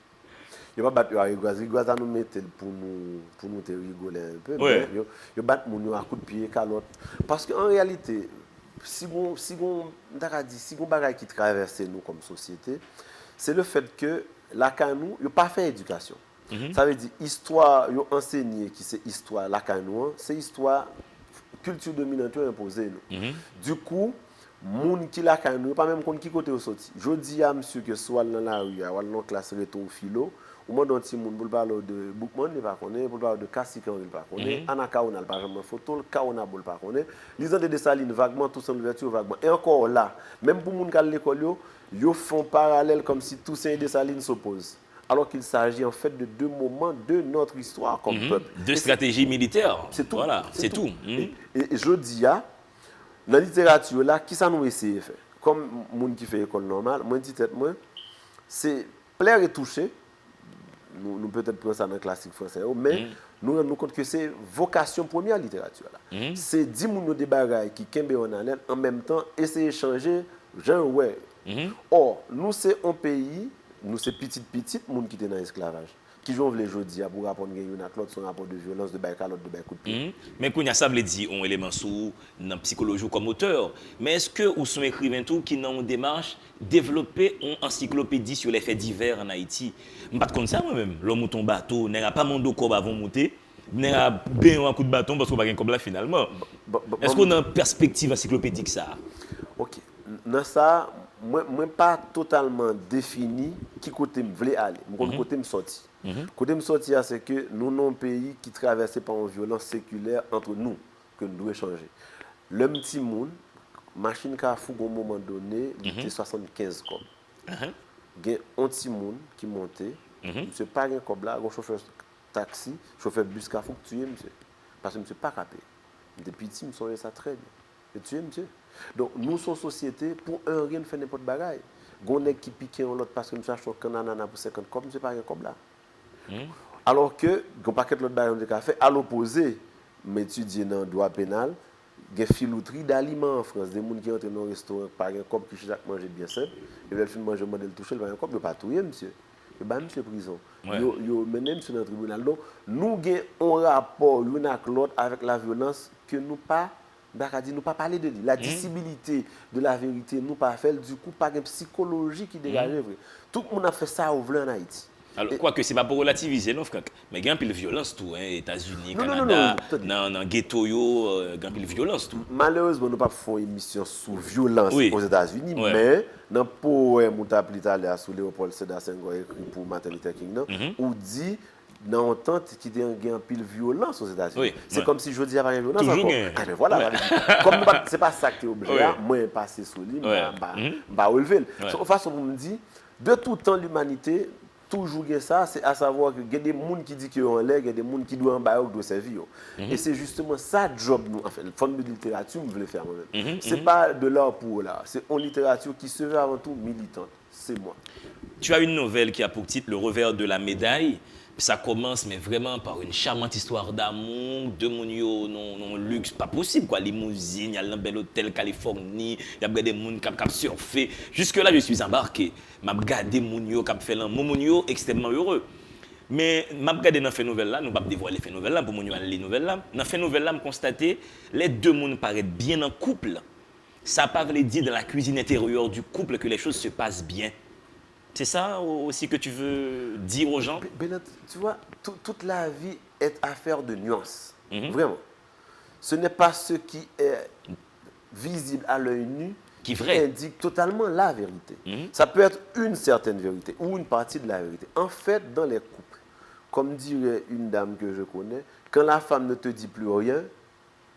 S3: Il va battre Rigoise, Rigoise a nous mettre pour nous te rigoler un peu.
S1: Ouais.
S3: Il battre mon à coup de pied calotte parce qu'en réalité si on bagaille qui traverse nous comme société, c'est le fait que la canou, il pas fait éducation. Ça veut dire histoire, yo enseigné qui c'est histoire la canou, c'est histoire culture dominante imposée nous. Du coup, moun qui la canou, pas même kon qui côté au sorti. Je dis à monsieur que soit dans la rue, ou dans classe réto philo, ou moi dans petit moun pour parler de Bookman, il pas connaît, pour parler de Kassikan, il pas connaît, Anaka on a pas vraiment photo, Kaona bol pas connaît. Lisant de Dessalines vaguement tout sans ouverture vaguement. Et encore là, même pour moun qui à l'école yo font parallèle comme si Toussaint et Dessalines s'opposent. Alors qu'il s'agit en fait de deux moments de notre histoire comme peuple.
S1: Deux stratégies militaires.
S3: C'est tout.
S1: Voilà, c'est tout.
S3: Et je dis, dans la littérature, là, qui ça nous essaie de faire? Comme les gens qui fait l'école normale, moi, je dis, c'est plaire et toucher. Nous peut-être prenons ça dans le classique français, mais nous rendons compte que c'est vocation première littérature. C'est 10 gens des bagailles qui kembe en haleine, en même temps, essayer de changer Genre, ouais. Or, nous, c'est un pays, nous, c'est petit, monde qui était dans l'esclavage. Qui joue les jeudi pour rapporter l'autre son rapport de violence, de bail calotte, de bail coup de pied.
S1: Mais qu'on a ça veut dire un élément sous dans psychologie comme auteur. Mais est-ce que ou sont écrivain tout qui dans une démarche développer une encyclopédie sur les faits divers en Haïti? Pas comme ça moi-même. L'homme mouton bateau, n'a pas mon dos avant monter, n'a bien un coup de bâton parce qu'on pas gain comme là finalement. Est-ce qu'on a une perspective encyclopédique ça?
S3: OK. Dans ça, moi pas totalement défini qui côté me voulais aller, mon côté me sorti. Côté me sorti c'est que nous sommes un pays qui traversé par une violence séculaire entre nous que nous devons changer. Le petit monde machine Carrefour à un moment donné, il était 75 comme. Il y a un petit monde qui montait, monsieur pas un comme là, un chauffeur taxi, chauffeur bus Carrefour tuer monsieur parce que monsieur pas capé. Depuis petit, me songe ça très bien. Et tuer monsieur. Donc, nous sommes société, pour un rien, faire n'importe quoi. Gonnek qui pique un l'autre parce que nous achetons un ananas pour 50 comme, c'est pas un comme là. Alors que, gon paquet l'autre bail de café, à l'opposé, m'étudier dans le droit pénal, il y a filouterie d'aliments en France. Des gens qui entrent dans un restaurant par un cop qui chaque manger bien simple, et veulent finir manger modèle touché, par un cop, il ne pas touiller, monsieur. Il va monsieur prison. Yo mené monsieur dans le tribunal. Donc, nous avons un rapport l'un avec l'autre avec la violence que nous pas. Nous pas parler de lui. La dissimilité de la vérité, nous pas faire. Du coup, pas de psychologie qui dégage. Tout le monde a fait ça au en Haïti.
S1: Alors, quoique c'est pas pour relativiser, non, Franck. Mais il y a un peu de violence, tout, hein, États-Unis, Canada, dans le ghetto, il y a un peu de violence, tout.
S3: Malheureusement, nous ne pouvons pas faire une émission sur violence aux États-Unis, mais dans le poème où tu as appelé sur Léopold Sédar Senghor écrit pour Martin Luther King, où dit dans l'entente qui a un peu de violence aux États-Unis. C'est comme si je disais avoir une violence.
S1: Toujours
S3: encore. Voilà. Comme c'est pas ça qui est obligé, moi, je passe sur lui, je vais relever. De toute façon, on me dit, de tout temps, l'humanité, toujours ça, c'est à savoir qu'il y a des gens qui disent qu'ils ont un leg, il y a des gens qui doivent en bailler, qui doivent servir. Et c'est justement ça le job, nous, en fait, le fond de littérature, nous voulons faire moi-même. Ce n'est pas de l'art pour là, c'est une littérature qui se veut avant tout militante. C'est moi.
S1: Tu as une nouvelle qui a pour titre Le revers de la médaille. Ça commence, mais vraiment par une charmante histoire d'amour, de mon non luxe, pas possible quoi, limousine, il y a un bel hôtel Californie, il y a des gens qui ont surfé. Jusque là, je suis embarqué. M'a regardé mon yo qui a fait mon yo extrêmement heureux. Mais m'a regardé dans fait nouvelle là, nous pas dévoiler fait nouvelle là pour mon yo aller nouvelle là. Dans fait nouvelle là, me constater les deux monde paraissent bien en couple. Ça pas veut dire dans la cuisine intérieure du couple que les choses se passent bien. C'est ça aussi que tu veux dire aux gens?
S3: Tu vois, toute la vie est affaire de nuances. Vraiment. Ce n'est pas ce qui est visible à l'œil nu qui indique totalement la vérité. Ça peut être une certaine vérité ou une partie de la vérité. En fait, dans les couples, comme dirait une dame que je connais, quand la femme ne te dit plus rien,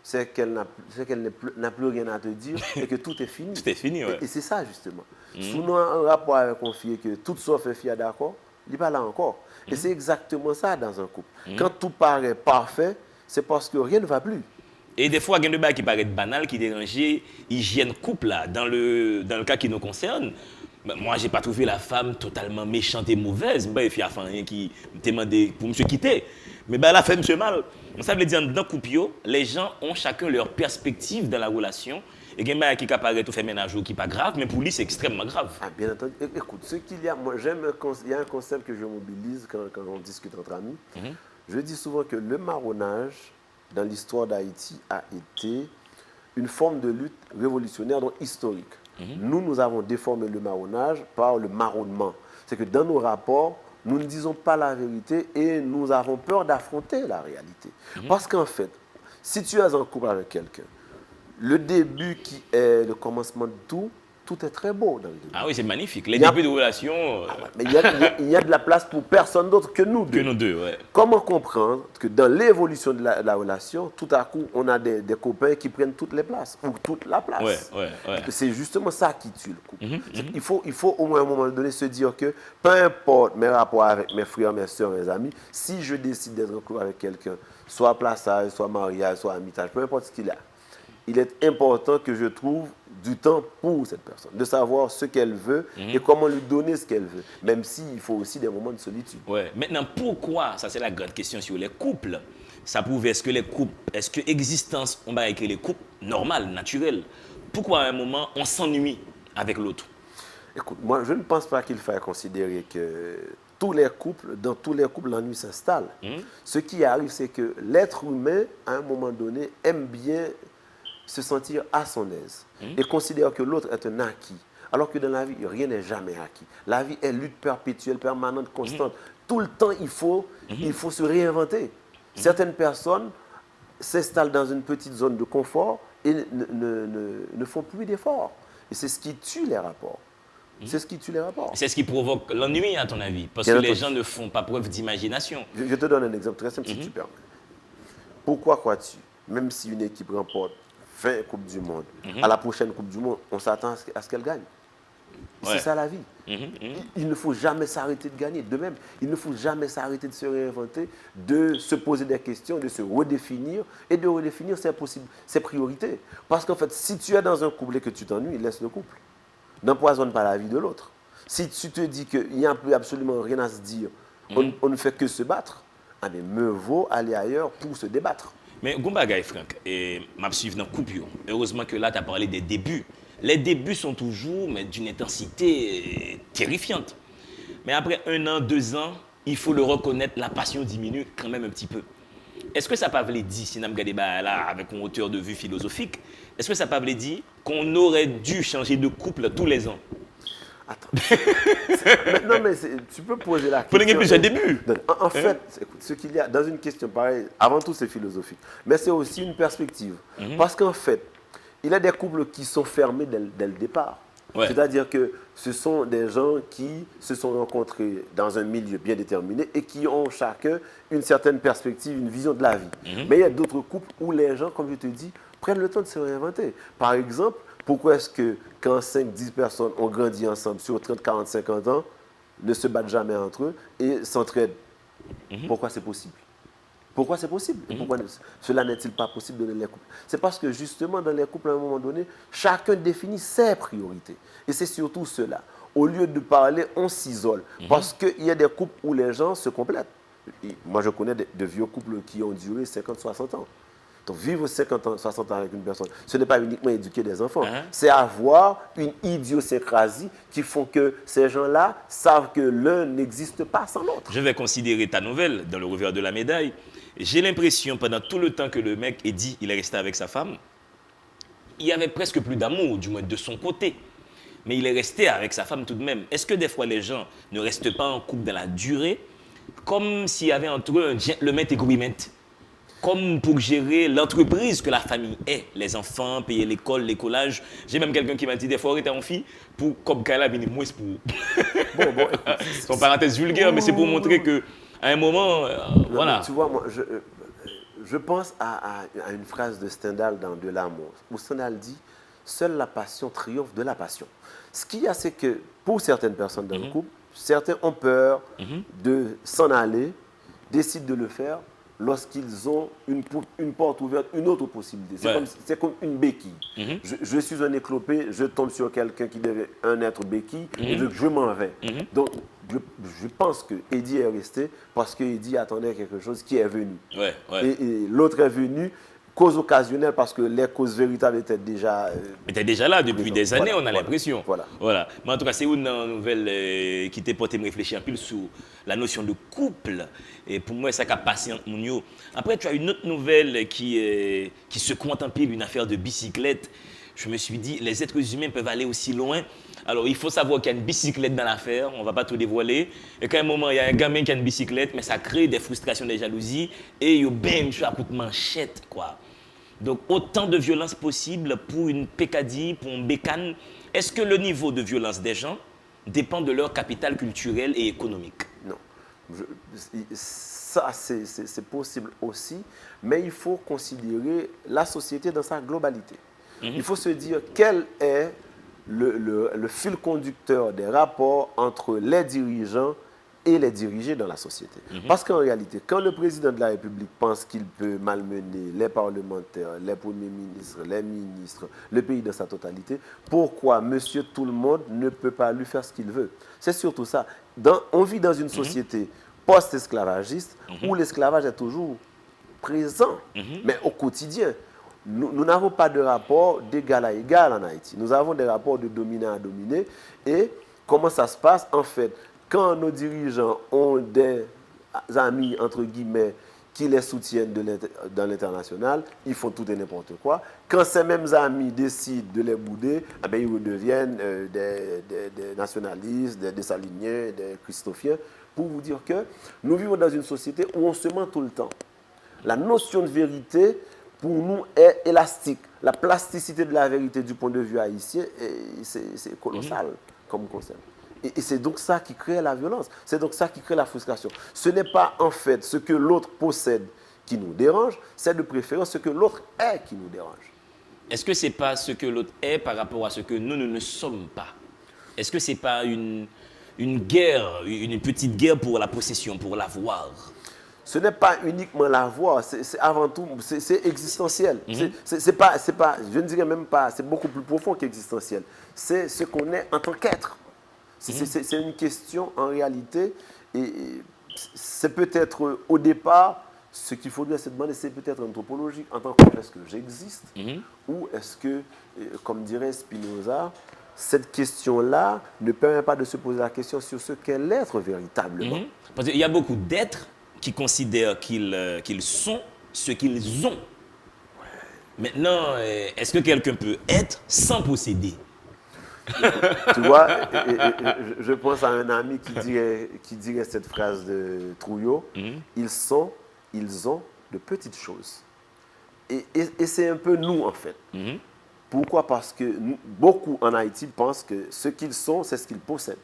S3: c'est qu'elle n'a plus rien à te dire et que tout est fini.
S1: Tout est fini, ouais.
S3: Et c'est ça, justement. Si nous avons un rapport avec un fille que tout sauf un fille d'accord, il n'est pas là encore. Et c'est exactement ça dans un couple. Quand tout paraît parfait, c'est parce que rien ne va plus.
S1: Et des fois, il y a des choses qui paraissent banales, qui dérangent l'hygiène couple, là, dans le cas qui nous concerne. Moi, je n'ai pas trouvé la femme totalement méchante et mauvaise. Il y a rien qui me demandait pour me quitter. Mais elle a fait monsieur mal. Ça veut dire que dans le couple, les gens ont chacun leur perspective dans la relation. Et il y a qui apparaît tout fait ménage qui n'est pas grave, mais pour lui, c'est extrêmement grave.
S3: Ah, bien entendu. Écoute, ce qu'il y a, moi, il y a un concept que je mobilise quand on discute entre amis. Je dis souvent que le marronnage, dans l'histoire d'Haïti, a été une forme de lutte révolutionnaire, donc historique. Nous avons déformé le marronnage par le marronnement. C'est que dans nos rapports, nous ne disons pas la vérité et nous avons peur d'affronter la réalité. Parce qu'en fait, si tu es en couple avec quelqu'un, le début qui est le commencement de tout est très beau dans le début.
S1: Ah oui, c'est magnifique. Les débuts de relation...
S3: Mais il y a de la place pour personne d'autre que nous deux.
S1: Que nous deux, ouais.
S3: Comment comprendre que dans l'évolution de la relation, tout à coup, on a des copains qui prennent toutes les places, ou toute la place.
S1: Ouais.
S3: C'est justement ça qui tue le couple. Il faut au moins à un moment donné se dire que, peu importe mes rapports avec mes frères, mes soeurs, mes amis, si je décide d'être en couple avec quelqu'un, soit plaçage, soit mariage, soit amitage, peu importe ce qu'il a, il est important que je trouve du temps pour cette personne, de savoir ce qu'elle veut et comment lui donner ce qu'elle veut, même s'il faut aussi des moments de solitude.
S1: Ouais. Maintenant, pourquoi, ça c'est la grande question sur les couples, ça prouve est-ce que existence, on va écrire les couples normales, naturelles, pourquoi à un moment on s'ennuie avec l'autre?
S3: Écoute, moi, je ne pense pas qu'il faille considérer que dans tous les couples, l'ennui s'installe. Ce qui arrive, c'est que l'être humain, à un moment donné, aime bien se sentir à son aise et considère que l'autre est un acquis. Alors que dans la vie, rien n'est jamais acquis. La vie est lutte perpétuelle, permanente, constante. Tout le temps, il faut se réinventer. Certaines personnes s'installent dans une petite zone de confort et ne font plus d'efforts. Et c'est ce qui tue les rapports. C'est ce qui tue les rapports.
S1: C'est ce qui provoque l'ennui, à ton avis, parce que les gens ne font pas preuve d'imagination.
S3: Je te donne un exemple très simple, si tu permets. Pourquoi crois-tu, même si une équipe remporte 20 Coupes du Monde, à la prochaine Coupe du Monde, on s'attend à ce qu'elle gagne? C'est ça la vie. Il ne faut jamais s'arrêter de gagner. De même, il ne faut jamais s'arrêter de se réinventer, de se poser des questions, de se redéfinir et de redéfinir ses priorités. Parce qu'en fait, si tu es dans un couple et que tu t'ennuies, laisse le couple. N'empoisonne pas la vie de l'autre. Si tu te dis qu'il n'y a absolument rien à se dire, on ne fait que se battre, ah bien, mieux vaut aller ailleurs pour se débattre.
S1: Mais Goumbaga et Franck, m'a suivi dans couple. Heureusement que là, tu as parlé des débuts. Les débuts sont toujours d'une intensité terrifiante. Mais après 1 an, 2 ans, il faut le reconnaître, la passion diminue quand même un petit peu. Est-ce que ça peut dire, si nous regardons là avec une hauteur de vue philosophique, est-ce que ça peut dire qu'on aurait dû changer de couple tous les ans?
S3: Attends. Non, mais tu peux poser la question.
S1: Pour les plusieurs débuts.
S3: En fait, écoute, ce qu'il y a dans une question pareille, avant tout, c'est philosophique. Mais c'est aussi une perspective. Parce qu'en fait, il y a des couples qui sont fermés dès le départ. Ouais. C'est-à-dire que ce sont des gens qui se sont rencontrés dans un milieu bien déterminé et qui ont chacun une certaine perspective, une vision de la vie. Mais il y a d'autres couples où les gens, comme je te dis, prennent le temps de se réinventer. Par exemple, pourquoi est-ce que quand 5-10 personnes ont grandi ensemble sur 30, 40, 50 ans, ne se battent jamais entre eux et s'entraident? Pourquoi c'est possible? Pourquoi c'est possible? Et pourquoi cela n'est-il pas possible dans les couples? C'est parce que justement, dans les couples, à un moment donné, chacun définit ses priorités. Et c'est surtout cela. Au lieu de parler, on s'isole. Parce qu'il y a des couples où les gens se complètent. Et moi, je connais de vieux couples qui ont duré 50, 60 ans. Donc, vivre 50 ans, 60 ans avec une personne, ce n'est pas uniquement éduquer des enfants. C'est avoir une idiosyncrasie qui font que ces gens-là savent que l'un n'existe pas sans l'autre.
S1: Je vais considérer ta nouvelle dans le revers de la médaille. J'ai l'impression, pendant tout le temps que le mec est dit, il est resté avec sa femme, il y avait presque plus d'amour, du moins de son côté. Mais il est resté avec sa femme tout de même. Est-ce que des fois les gens ne restent pas en couple dans la durée, comme s'il y avait entre eux un gentleman agreement, comme pour gérer l'entreprise que la famille est, les enfants, payer l'école, l'écolage. J'ai même quelqu'un qui m'a dit des fois, arrêtez en fille, pour comme Kala venir moins pour. Bon, son parenthèse vulgaire, mais c'est pour montrer que à un moment, voilà.
S3: Tu vois, moi, je pense à une phrase de Stendhal dans De l'amour, où Stendhal dit « Seule la passion triomphe de la passion ». Ce qu'il y a, c'est que pour certaines personnes dans le couple, certains ont peur de s'en aller, décident de le faire lorsqu'ils ont une porte ouverte, une autre possibilité. C'est comme une béquille. Je suis un éclopé, je tombe sur quelqu'un qui devait un être béquille, et je m'en vais. Donc, je pense que Eddie est resté parce que Eddie attendait quelque chose qui est venu. Et l'autre est venu, cause occasionnelle, parce que les causes véritables étaient déjà...
S1: là depuis des années, on a l'impression.
S3: Voilà.
S1: Mais en tout cas, c'est une nouvelle qui t'a porté me réfléchir un peu sur la notion de couple. Et pour moi, ça a passé entre nous. Après, tu as une autre nouvelle qui se contemple, une affaire de bicyclette. Je me suis dit, les êtres humains peuvent aller aussi loin. Alors, il faut savoir qu'il y a une bicyclette dans l'affaire, on ne va pas tout dévoiler. Et qu'à un moment, il y a un gamin qui a une bicyclette, mais ça crée des frustrations, des jalousies. Et bam, je suis à coup de manchette, quoi. Donc, autant de violence possible pour une pécadille, pour une bécane. Est-ce que le niveau de violence des gens dépend de leur capital culturel et économique?
S3: Non. Ça, c'est possible aussi, mais il faut considérer la société dans sa globalité. Il faut se dire quel est le fil conducteur des rapports entre les dirigeants et les dirigés dans la société. Parce qu'en réalité, quand le président de la République pense qu'il peut malmener les parlementaires, les premiers ministres, les ministres, le pays dans sa totalité, pourquoi monsieur tout le monde ne peut pas lui faire ce qu'il veut? C'est surtout ça. On vit dans une société post-esclavagiste où l'esclavage est toujours présent, mais au quotidien. nous n'avons pas de rapport d'égal à égal en Haïti. Nous avons des rapports de dominant à dominé. Et comment ça se passe? En fait, quand nos dirigeants ont des amis, entre guillemets, qui les soutiennent dans l'international, ils font tout et n'importe quoi. Quand ces mêmes amis décident de les bouder, eh bien, ils redeviennent des nationalistes, des saliniens, des christophiens, pour vous dire que nous vivons dans une société où on se ment tout le temps. La notion de vérité, pour nous, est élastique. La plasticité de la vérité du point de vue haïtien, c'est colossal comme concept. Et c'est donc ça qui crée la violence. C'est donc ça qui crée la frustration. Ce n'est pas en fait ce que l'autre possède qui nous dérange, c'est de préférence ce que l'autre est qui nous dérange.
S1: Est-ce que ce n'est pas ce que l'autre est par rapport à ce que nous ne sommes pas? Est-ce que ce n'est pas une guerre, une petite guerre pour la possession, pour l'avoir?
S3: Ce n'est pas uniquement l'avoir, c'est avant tout, c'est existentiel. C'est pas, je ne dirais même pas, c'est beaucoup plus profond qu'existentiel. C'est ce qu'on est en tant qu'être. C'est une question en réalité, et c'est peut-être au départ, ce qu'il faudrait se demander, c'est peut-être anthropologique, en tant que est-ce que j'existe, ou est-ce que, comme dirait Spinoza, cette question-là ne permet pas de se poser la question sur ce qu'est l'être véritablement.
S1: Parce qu'il y a beaucoup d'êtres qui considèrent qu'ils sont ce qu'ils ont. Maintenant, est-ce que quelqu'un peut être sans posséder?
S3: Tu vois, je pense à un ami qui dirait cette phrase de Trouillot, ils ont de petites choses. Et c'est un peu nous, en fait. Pourquoi? Parce que beaucoup en Haïti pensent que ce qu'ils sont, c'est ce qu'ils possèdent.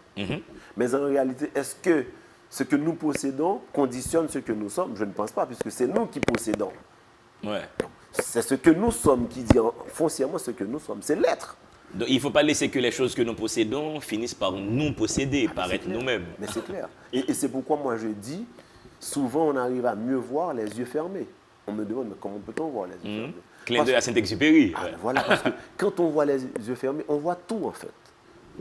S3: Mais en réalité, est-ce que ce que nous possédons conditionne ce que nous sommes? Je ne pense pas, puisque c'est nous qui possédons.
S1: Ouais.
S3: C'est ce que nous sommes qui dit foncièrement ce que nous sommes. C'est l'être.
S1: Donc, il ne faut pas laisser que les choses que nous possédons finissent par nous posséder, par être nous-mêmes.
S3: Mais c'est clair. Et c'est pourquoi moi je dis, souvent on arrive à mieux voir les yeux fermés. On me demande, mais comment peut-on voir les yeux fermés?
S1: Clin d'œil à Saint-Exupéry.
S3: Ah, voilà, parce que quand on voit les yeux fermés, on voit tout en fait.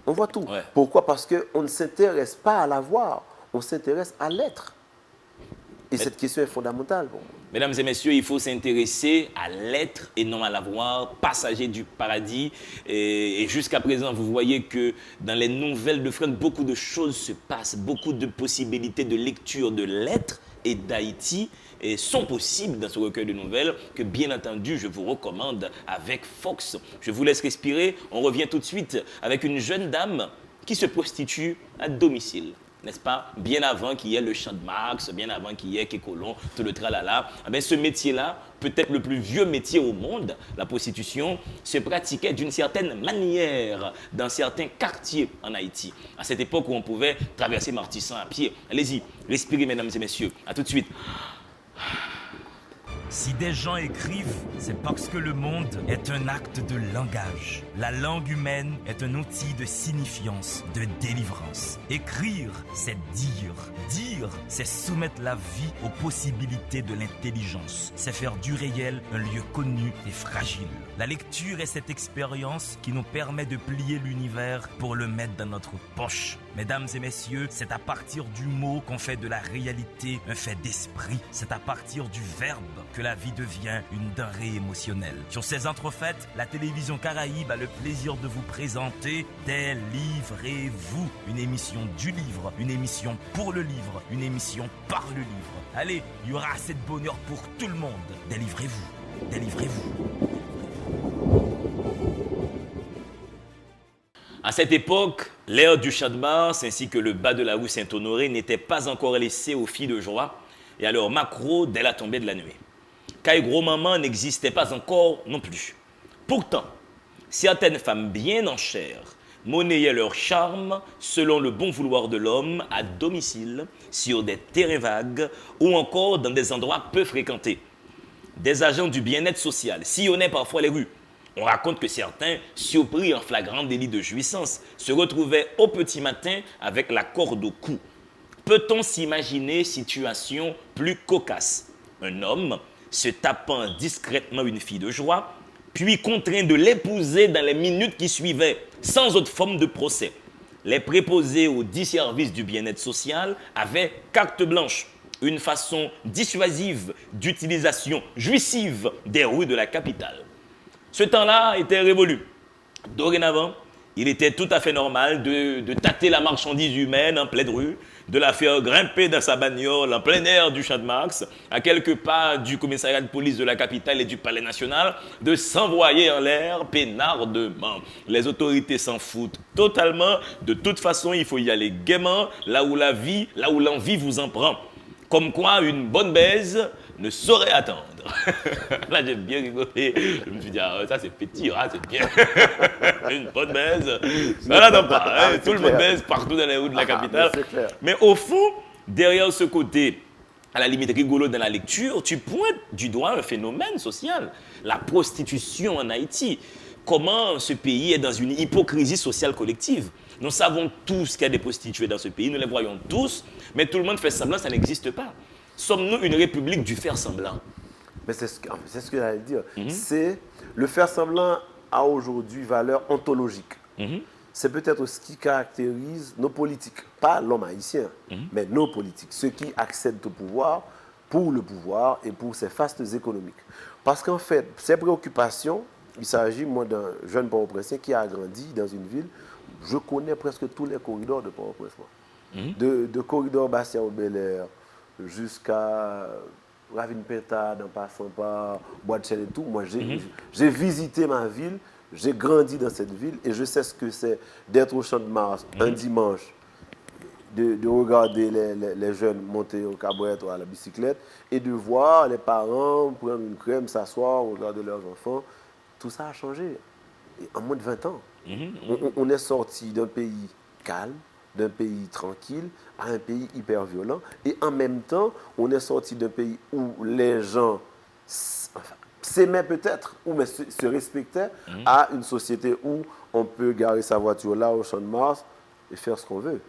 S3: On voit tout.
S1: Ouais.
S3: Pourquoi? Parce qu'on ne s'intéresse pas à la voir, on s'intéresse à l'être. Et cette question est fondamentale pour moi.
S1: Mesdames et messieurs, il faut s'intéresser à l'être et non à l'avoir, passager du paradis. Et jusqu'à présent, vous voyez que dans les nouvelles de Franck, beaucoup de choses se passent, beaucoup de possibilités de lecture de l'être et d'Haïti sont possibles dans ce recueil de nouvelles que, bien entendu, je vous recommande avec Fox. Je vous laisse respirer. On revient tout de suite avec une jeune dame qui se prostitue à domicile. N'est-ce pas? Bien avant qu'il y ait le Champ de Mars, bien avant qu'il y ait Kékolon, tout le tralala. Eh bien, ce métier-là, peut-être le plus vieux métier au monde, la prostitution, se pratiquait d'une certaine manière dans certains quartiers en Haïti. À cette époque où on pouvait traverser Martissan à pied. Allez-y, respirez, mesdames et messieurs. À tout de suite.
S2: Si des gens écrivent, c'est parce que le monde est un acte de langage. La langue humaine est un outil de signifiance, de délivrance. Écrire, c'est dire. Dire, c'est soumettre la vie aux possibilités de l'intelligence. C'est faire du réel un lieu connu et fragile. La lecture est cette expérience qui nous permet de plier l'univers pour le mettre dans notre poche. Mesdames et messieurs, c'est à partir du mot qu'on fait de la réalité un fait d'esprit. C'est à partir du verbe que la vie devient une denrée émotionnelle. Sur ces entrefaites, la télévision Caraïbe a le plaisir de vous présenter Délivrez-vous, une émission du livre, une émission pour le livre, une émission par le livre. Allez, il y aura assez de bonheur pour tout le monde. Délivrez-vous, délivrez-vous.
S1: À cette époque, l'air du Champ de Mars ainsi que le bas de la rue Saint-Honoré n'étaient pas encore laissés aux filles de joie et à leur macro dès la tombée de la nuit. Caille Gros-Maman n'existait pas encore non plus. Pourtant, certaines femmes bien en chair monnayaient leur charme selon le bon vouloir de l'homme à domicile, sur des terrains vagues ou encore dans des endroits peu fréquentés. Des agents du bien-être social sillonnaient parfois les rues. On raconte que certains, surpris en flagrant délit de jouissance, se retrouvaient au petit matin avec la corde au cou. Peut-on s'imaginer situation plus cocasse? Un homme se tapant discrètement une fille de joie, puis contraint de l'épouser dans les minutes qui suivaient, sans autre forme de procès. Les préposés aux 10 services du bien-être social avaient carte blanche, une façon dissuasive d'utilisation jouissive des rues de la capitale. Ce temps-là était révolu. Dorénavant, il était tout à fait normal de tâter la marchandise humaine en pleine rue, de la faire grimper dans sa bagnole en plein air du Champ de Mars, à quelques pas du commissariat de police de la capitale et du palais national, de s'envoyer en l'air peinardement. Les autorités s'en foutent totalement. De toute façon, il faut y aller gaiement, là où l'envie vous en prend. Comme quoi, une bonne baise ne saurait attendre. Là, j'ai bien rigolé. Je me suis dit, ah, ça c'est petit, ah, c'est bien. Une bonne baise, ça n'attend pas. Hein. Tout le monde baise partout dans les rues de la capitale. Mais au fond, derrière ce côté, à la limite rigolo dans la lecture, tu pointes du doigt un phénomène social. La prostitution en Haïti. Comment ce pays est dans une hypocrisie sociale collective. Nous savons tous qu'il y a des prostituées dans ce pays, nous les voyons tous, mais tout le monde fait semblant, ça n'existe pas. Sommes-nous une république du faire semblant?
S3: Mais c'est ce que j'allais dire. C'est le faire semblant a aujourd'hui valeur ontologique. C'est peut-être ce qui caractérise nos politiques, pas l'homme haïtien, mais nos politiques, ceux qui accèdent au pouvoir pour le pouvoir et pour ses fastes économiques. Parce qu'en fait, ces préoccupations, il s'agit, moi, d'un jeune Port-au-Prince qui a grandi dans une ville. Je connais presque tous les corridors de Port-au-Prince. De corridor Bastien-Bel-Air jusqu'à Ravine-Pétade, en passant par Bois-de-Chêne et tout. Moi, j'ai visité ma ville, j'ai grandi dans cette ville et je sais ce que c'est d'être au Champ de Mars un dimanche, de regarder les jeunes monter au cabrette ou à la bicyclette et de voir les parents prendre une crème, s'asseoir, regarder leurs enfants. Tout ça a changé en moins de 20 ans. On est sorti d'un pays calme, d'un pays tranquille, à un pays hyper violent. Et en même temps, on est sorti d'un pays où les gens s'aimaient peut-être, ou mais se respectaient, à une société où on peut garer sa voiture là au Champ de Mars et faire ce qu'on veut.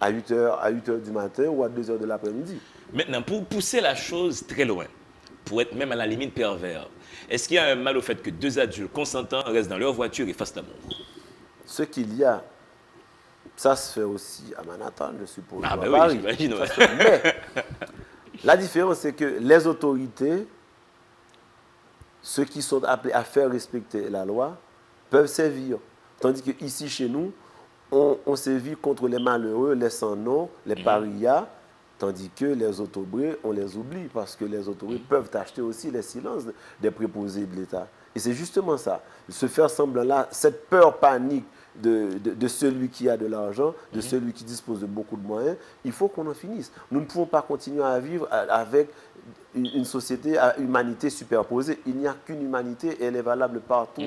S3: À 8h du matin ou à 2h de l'après-midi.
S1: Maintenant, pour pousser la chose très loin, pour être même à la limite pervers, est-ce qu'il y a un mal au fait que deux adultes consentants restent dans leur voiture et fassent l'amour?
S3: Ce qu'il y a, ça se fait aussi à Manhattan, je suppose.
S1: Ah ben
S3: Paris.
S1: oui, j'imagine. Ouais.
S3: Mais la différence, c'est que les autorités, ceux qui sont appelés à faire respecter la loi, peuvent sévir. Tandis qu'ici, chez nous, on sévit contre les malheureux, les sans-nom, les parias, tandis que les autobrés, on les oublie parce que les autobrés peuvent acheter aussi les silences des préposés de l'État. Et c'est justement ça, se faire semblant-là, cette peur panique de celui qui a de l'argent, de celui qui dispose de beaucoup de moyens, il faut qu'on en finisse. Nous ne pouvons pas continuer à vivre avec une société à humanité superposée. Il n'y a qu'une humanité et elle est valable partout.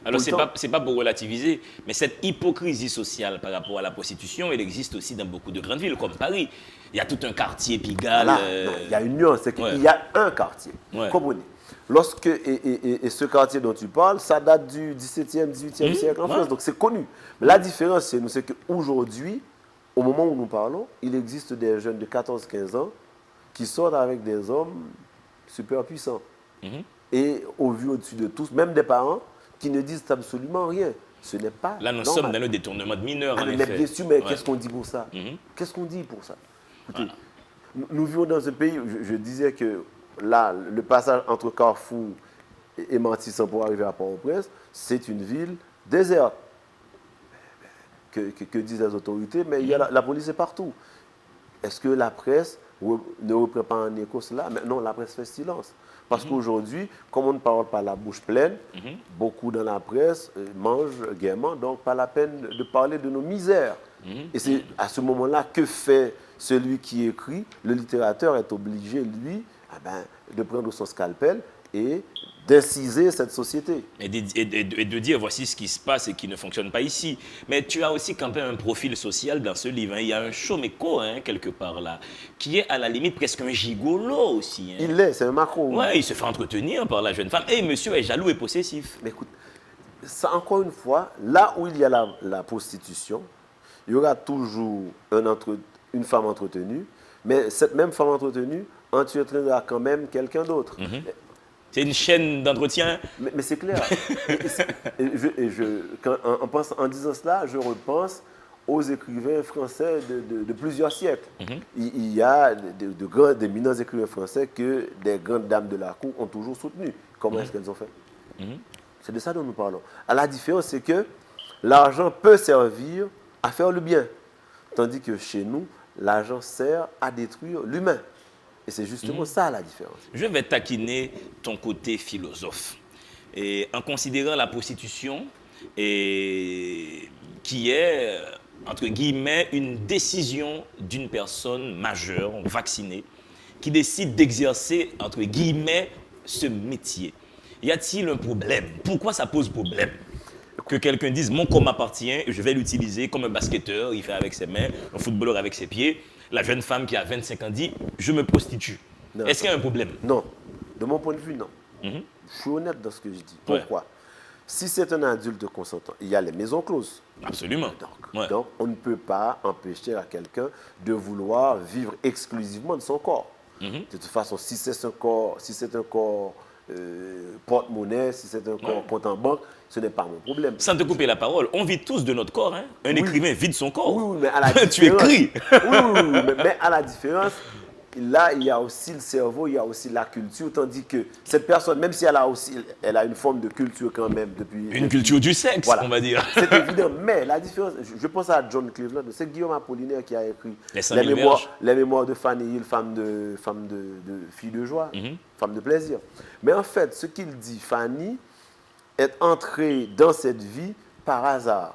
S1: Alors, ce n'est pas pour relativiser, mais cette hypocrisie sociale par rapport à la prostitution, elle existe aussi dans beaucoup de grandes villes, comme Paris. Il y a tout un quartier Pigalle.
S3: Non, il y a une nuance, c'est qu'il y a un quartier. Comprenez. Et ce quartier dont tu parles, ça date du 17e, 18e siècle en France, donc c'est connu. Mais la différence chez nous, c'est qu'aujourd'hui, au moment où nous parlons, il existe des jeunes de 14-15 ans qui sortent avec des hommes super puissants. Et au vu au-dessus de tous, même des parents, qui ne disent absolument rien. Ce n'est pas
S1: là, nous
S3: normal.
S1: sommes dans le détournement de mineurs, en
S3: mais
S1: effet.
S3: bien sûr, mais qu'est-ce qu'on dit pour ça? Qu'est-ce qu'on dit pour ça? Écoutez, nous vivons dans un pays, je disais que là, le passage entre Carrefour et Martissan pour arriver à Port-au-Prince, c'est une ville déserte. Que disent les autorités? Mais il y a la police est partout. Est-ce que la presse ne reprend pas en écho cela? Mais non, la presse fait silence. Parce qu'aujourd'hui, comme on ne parle pas la bouche pleine, beaucoup dans la presse mangent gaiement, donc pas la peine de parler de nos misères. Et c'est à ce moment-là que fait celui qui écrit. Le littérateur est obligé, lui, de prendre son scalpel et d'inciser cette société.
S1: Et de dire, voici ce qui se passe et qui ne fonctionne pas ici. Mais tu as aussi campé un profil social dans ce livre. Il y a un Chomeko, quelque part là, qui est à la limite presque un gigolo aussi.
S3: Il l'est, c'est un macro.
S1: Oui, il se fait entretenir par la jeune femme. Et monsieur est jaloux et possessif.
S3: Mais écoute, ça, encore une fois, là où il y a la prostitution, il y aura toujours une femme entretenue, mais cette même femme entretenue entretiendra quand même quelqu'un d'autre.
S1: C'est une chaîne d'entretien.
S3: Mais c'est clair. En disant cela, je repense aux écrivains français de plusieurs siècles. Il y a d'éminents écrivains français que des grandes dames de la cour ont toujours soutenus. Comment est-ce qu'elles ont fait? C'est de ça dont nous parlons. La différence, c'est que l'argent peut servir à faire le bien. Tandis que chez nous, l'argent sert à détruire l'humain. Et c'est justement ça la différence.
S1: Je vais taquiner ton côté philosophe. Et en considérant la prostitution qui est, entre guillemets, une décision d'une personne majeure, vaccinée, qui décide d'exercer, entre guillemets, ce métier. Y a-t-il un problème? Pourquoi ça pose problème? Que quelqu'un dise mon corps m'appartient et je vais l'utiliser comme un basketteur, il fait avec ses mains, un footballeur avec ses pieds. La jeune femme qui a 25 ans dit je me prostitue. Est-ce qu'il y a un problème?
S3: Non. De mon point de vue, non. Je suis honnête dans ce que je dis. Pourquoi? Si c'est un adulte consentant, il y a les maisons closes.
S1: Absolument.
S3: Donc, on ne peut pas empêcher à quelqu'un de vouloir vivre exclusivement de son corps. De toute façon, si c'est un corps porte-monnaie, si c'est un corps compte en banque, ce n'est pas mon problème.
S1: Sans te couper la parole, on vit tous de notre corps. Hein? Un écrivain vit de son corps.
S3: Oui, mais à la différence,
S1: tu écris.
S3: mais à la différence, là, il y a aussi le cerveau, il y a aussi la culture, tandis que cette personne, même si elle a une forme de culture quand même depuis...
S1: culture du sexe,
S3: voilà,
S1: on va dire.
S3: C'est évident, mais la différence, je pense à John Cleveland, c'est Guillaume Apollinaire qui a écrit les mémoires de Fanny Hill, femme de fille de joie, femme de plaisir. Mais en fait, ce qu'il dit, Fanny est entrée dans cette vie par hasard.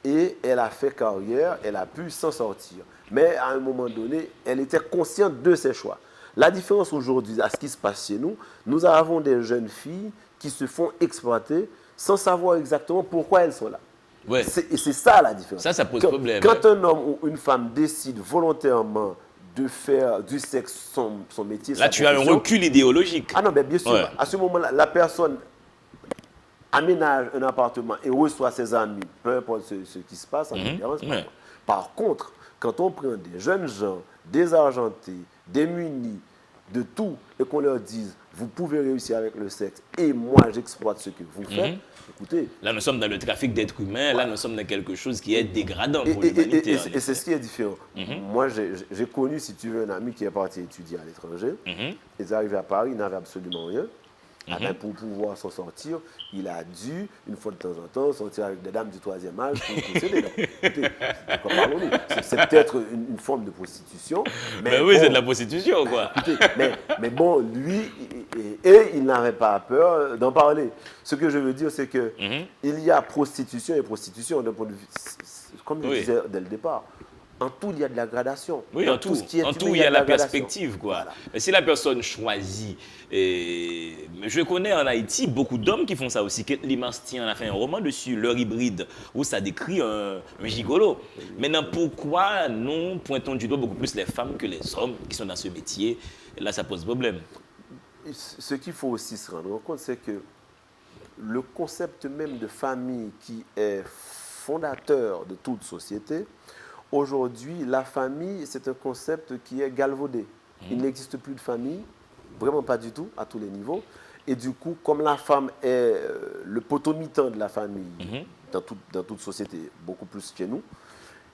S3: Et elle a fait carrière, elle a pu s'en sortir. Mais à un moment donné, elle était consciente de ses choix. La différence aujourd'hui, à ce qui se passe chez nous, nous avons des jeunes filles qui se font exploiter sans savoir exactement pourquoi elles sont là.
S1: Ouais.
S3: Et c'est ça la différence.
S1: Ça pose problème.
S3: Quand un homme ou une femme décide volontairement de faire du sexe son métier,
S1: là, tu as un recul idéologique.
S3: Ah non, mais bien sûr. Ouais. À ce moment-là, la personne aménage un appartement et reçoit ses amis, peu importe ce qui se passe, Par contre, quand on prend des jeunes gens désargentés, démunis de tout, et qu'on leur dise, vous pouvez réussir avec le sexe, et moi j'exploite ce que vous faites, écoutez...
S1: Là, nous sommes dans le trafic d'êtres humains, là, nous sommes dans quelque chose qui est dégradant pour l'humanité.
S3: Et c'est ce qui est différent. Moi, j'ai connu, si tu veux, un ami qui est parti étudier à l'étranger, il est arrivé à Paris, il n'avait absolument rien. Pour pouvoir s'en sortir, il a dû, une fois de temps en temps, sortir avec des dames du troisième âge pour posséder. C'est peut-être une forme de prostitution.
S1: Mais oui, c'est de la prostitution, quoi.
S3: Mais bon, lui, il n'avait pas peur d'en parler. Ce que je veux dire, c'est que il y a prostitution et prostitution d'un point de vue, comme je disais dès le départ. En tout, il y a de la gradation.
S1: Oui, en tout, il y a la perspective, quoi. Voilà. Mais si la personne choisit, je connais en Haïti beaucoup d'hommes qui font ça aussi. Limastien a fait un roman dessus, Leur hybride, où ça décrit un gigolo. Maintenant, pourquoi nous pointons du doigt beaucoup plus les femmes que les hommes qui sont dans ce métier? Et là, ça pose problème.
S3: Ce qu'il faut aussi se rendre compte, c'est que le concept même de famille qui est fondateur de toute société, aujourd'hui, la famille, c'est un concept qui est galvaudé. Il n'existe plus de famille, vraiment pas du tout, à tous les niveaux. Et du coup, comme la femme est le potomitan de la famille, dans toute société, beaucoup plus chez nous,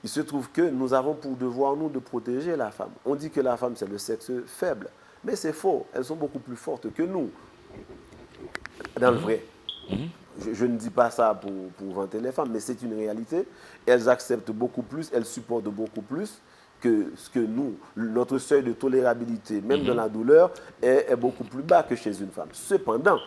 S3: il se trouve que nous avons pour devoir, nous, de protéger la femme. On dit que la femme, c'est le sexe faible. Mais c'est faux. Elles sont beaucoup plus fortes que nous, dans le vrai. Je ne dis pas ça pour vanter les femmes, mais c'est une réalité. Elles acceptent beaucoup plus, elles supportent beaucoup plus que ce que nous. Notre seuil de tolérabilité, même dans la douleur, est beaucoup plus bas que chez une femme. Cependant,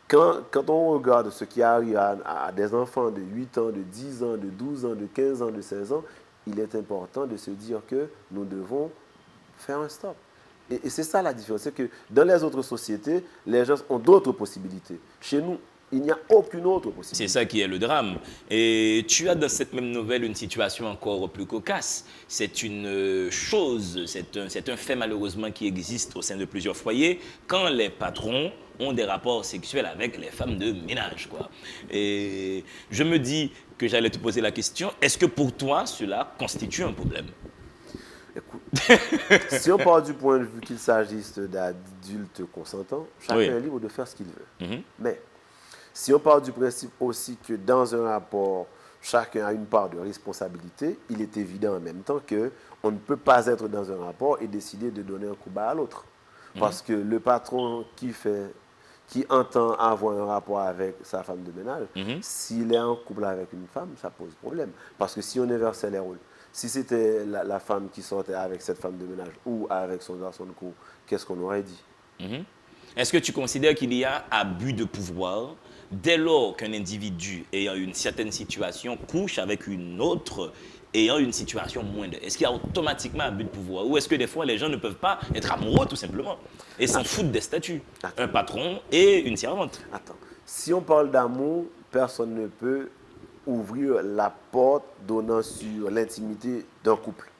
S3: quand on regarde ce qui arrive à des enfants de 8 ans, de 10 ans, de 12 ans, de 15 ans, de 16 ans, il est important de se dire que nous devons faire un stop. Et c'est ça la différence, c'est que dans les autres sociétés, les gens ont d'autres possibilités. Chez nous, il n'y a aucune autre possibilité.
S1: C'est ça qui est le drame. Et tu as dans cette même nouvelle une situation encore plus cocasse. C'est une chose, c'est un fait malheureusement qui existe au sein de plusieurs foyers, quand les patrons ont des rapports sexuels avec les femmes de ménage, quoi. Et je me dis que j'allais te poser la question, est-ce que pour toi, cela constitue un problème?
S3: Écoute, si on part du point de vue qu'il s'agisse d'adultes consentants, chacun est libre de faire ce qu'il veut. Mais si on part du principe aussi que dans un rapport, chacun a une part de responsabilité, il est évident en même temps qu'on ne peut pas être dans un rapport et décider de donner un coup bas à l'autre. Parce que le patron qui qui entend avoir un rapport avec sa femme de ménage, s'il est en couple avec une femme, ça pose problème. Parce que si on inversait les rôles, si c'était la femme qui sortait avec cette femme de ménage ou avec son garçon de cour, qu'est-ce qu'on aurait dit?
S1: Est-ce que tu considères qu'il y a abus de pouvoir dès lors qu'un individu ayant une certaine situation couche avec une autre ayant une situation moindre? Est-ce qu'il y a automatiquement abus de pouvoir? Ou est-ce que des fois les gens ne peuvent pas être amoureux tout simplement et s'en foutent des statuts? Un patron et une servante.
S3: Attends, si on parle d'amour, personne ne peut ouvrir la porte donnant sur l'intimité d'un couple.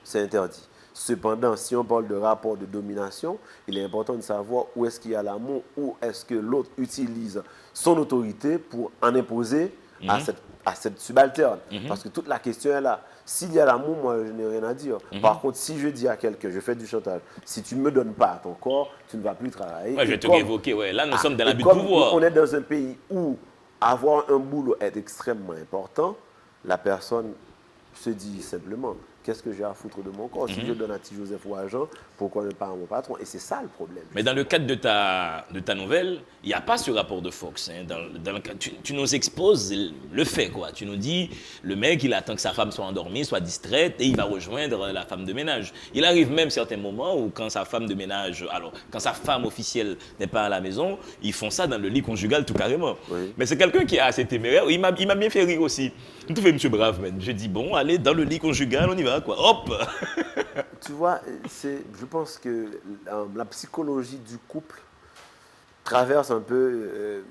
S3: C'est interdit. Cependant, si on parle de rapport de domination, il est important de savoir où est-ce qu'il y a l'amour, où est-ce que l'autre utilise son autorité pour en imposer à cette subalterne. Parce que toute la question est là. S'il y a l'amour, moi, je n'ai rien à dire. Par contre, si je dis à quelqu'un, je fais du chantage, si tu ne me donnes pas ton corps, tu ne vas plus travailler.
S1: Ouais, je vais te révoquer. Ouais. Là, nous sommes dans l'abus de pouvoir.
S3: On est dans un pays où avoir un boulot est extrêmement important, la personne se dit simplement, qu'est-ce que j'ai à foutre de mon corps? Si je donne à T. Joseph ou à Jean, pourquoi ne pas à mon patron? Et c'est ça le problème.
S1: Mais dans le cadre de ta nouvelle, il n'y a pas ce rapport de force. Hein. Dans le cadre, tu nous exposes le fait, quoi. Tu nous dis, le mec, il attend que sa femme soit endormie, soit distraite, et il va rejoindre la femme de ménage. Il arrive même certains moments où quand sa femme de ménage, quand sa femme officielle n'est pas à la maison, ils font ça dans le lit conjugal tout carrément. Oui. Mais c'est quelqu'un qui est assez téméraire. Il m'a bien fait rire aussi. Tout fait, monsieur Brave, man. Je dis, bon, allez, dans le lit conjugal, on y va, quoi. Hop!
S3: Tu vois, je pense que la psychologie du couple traverse un peu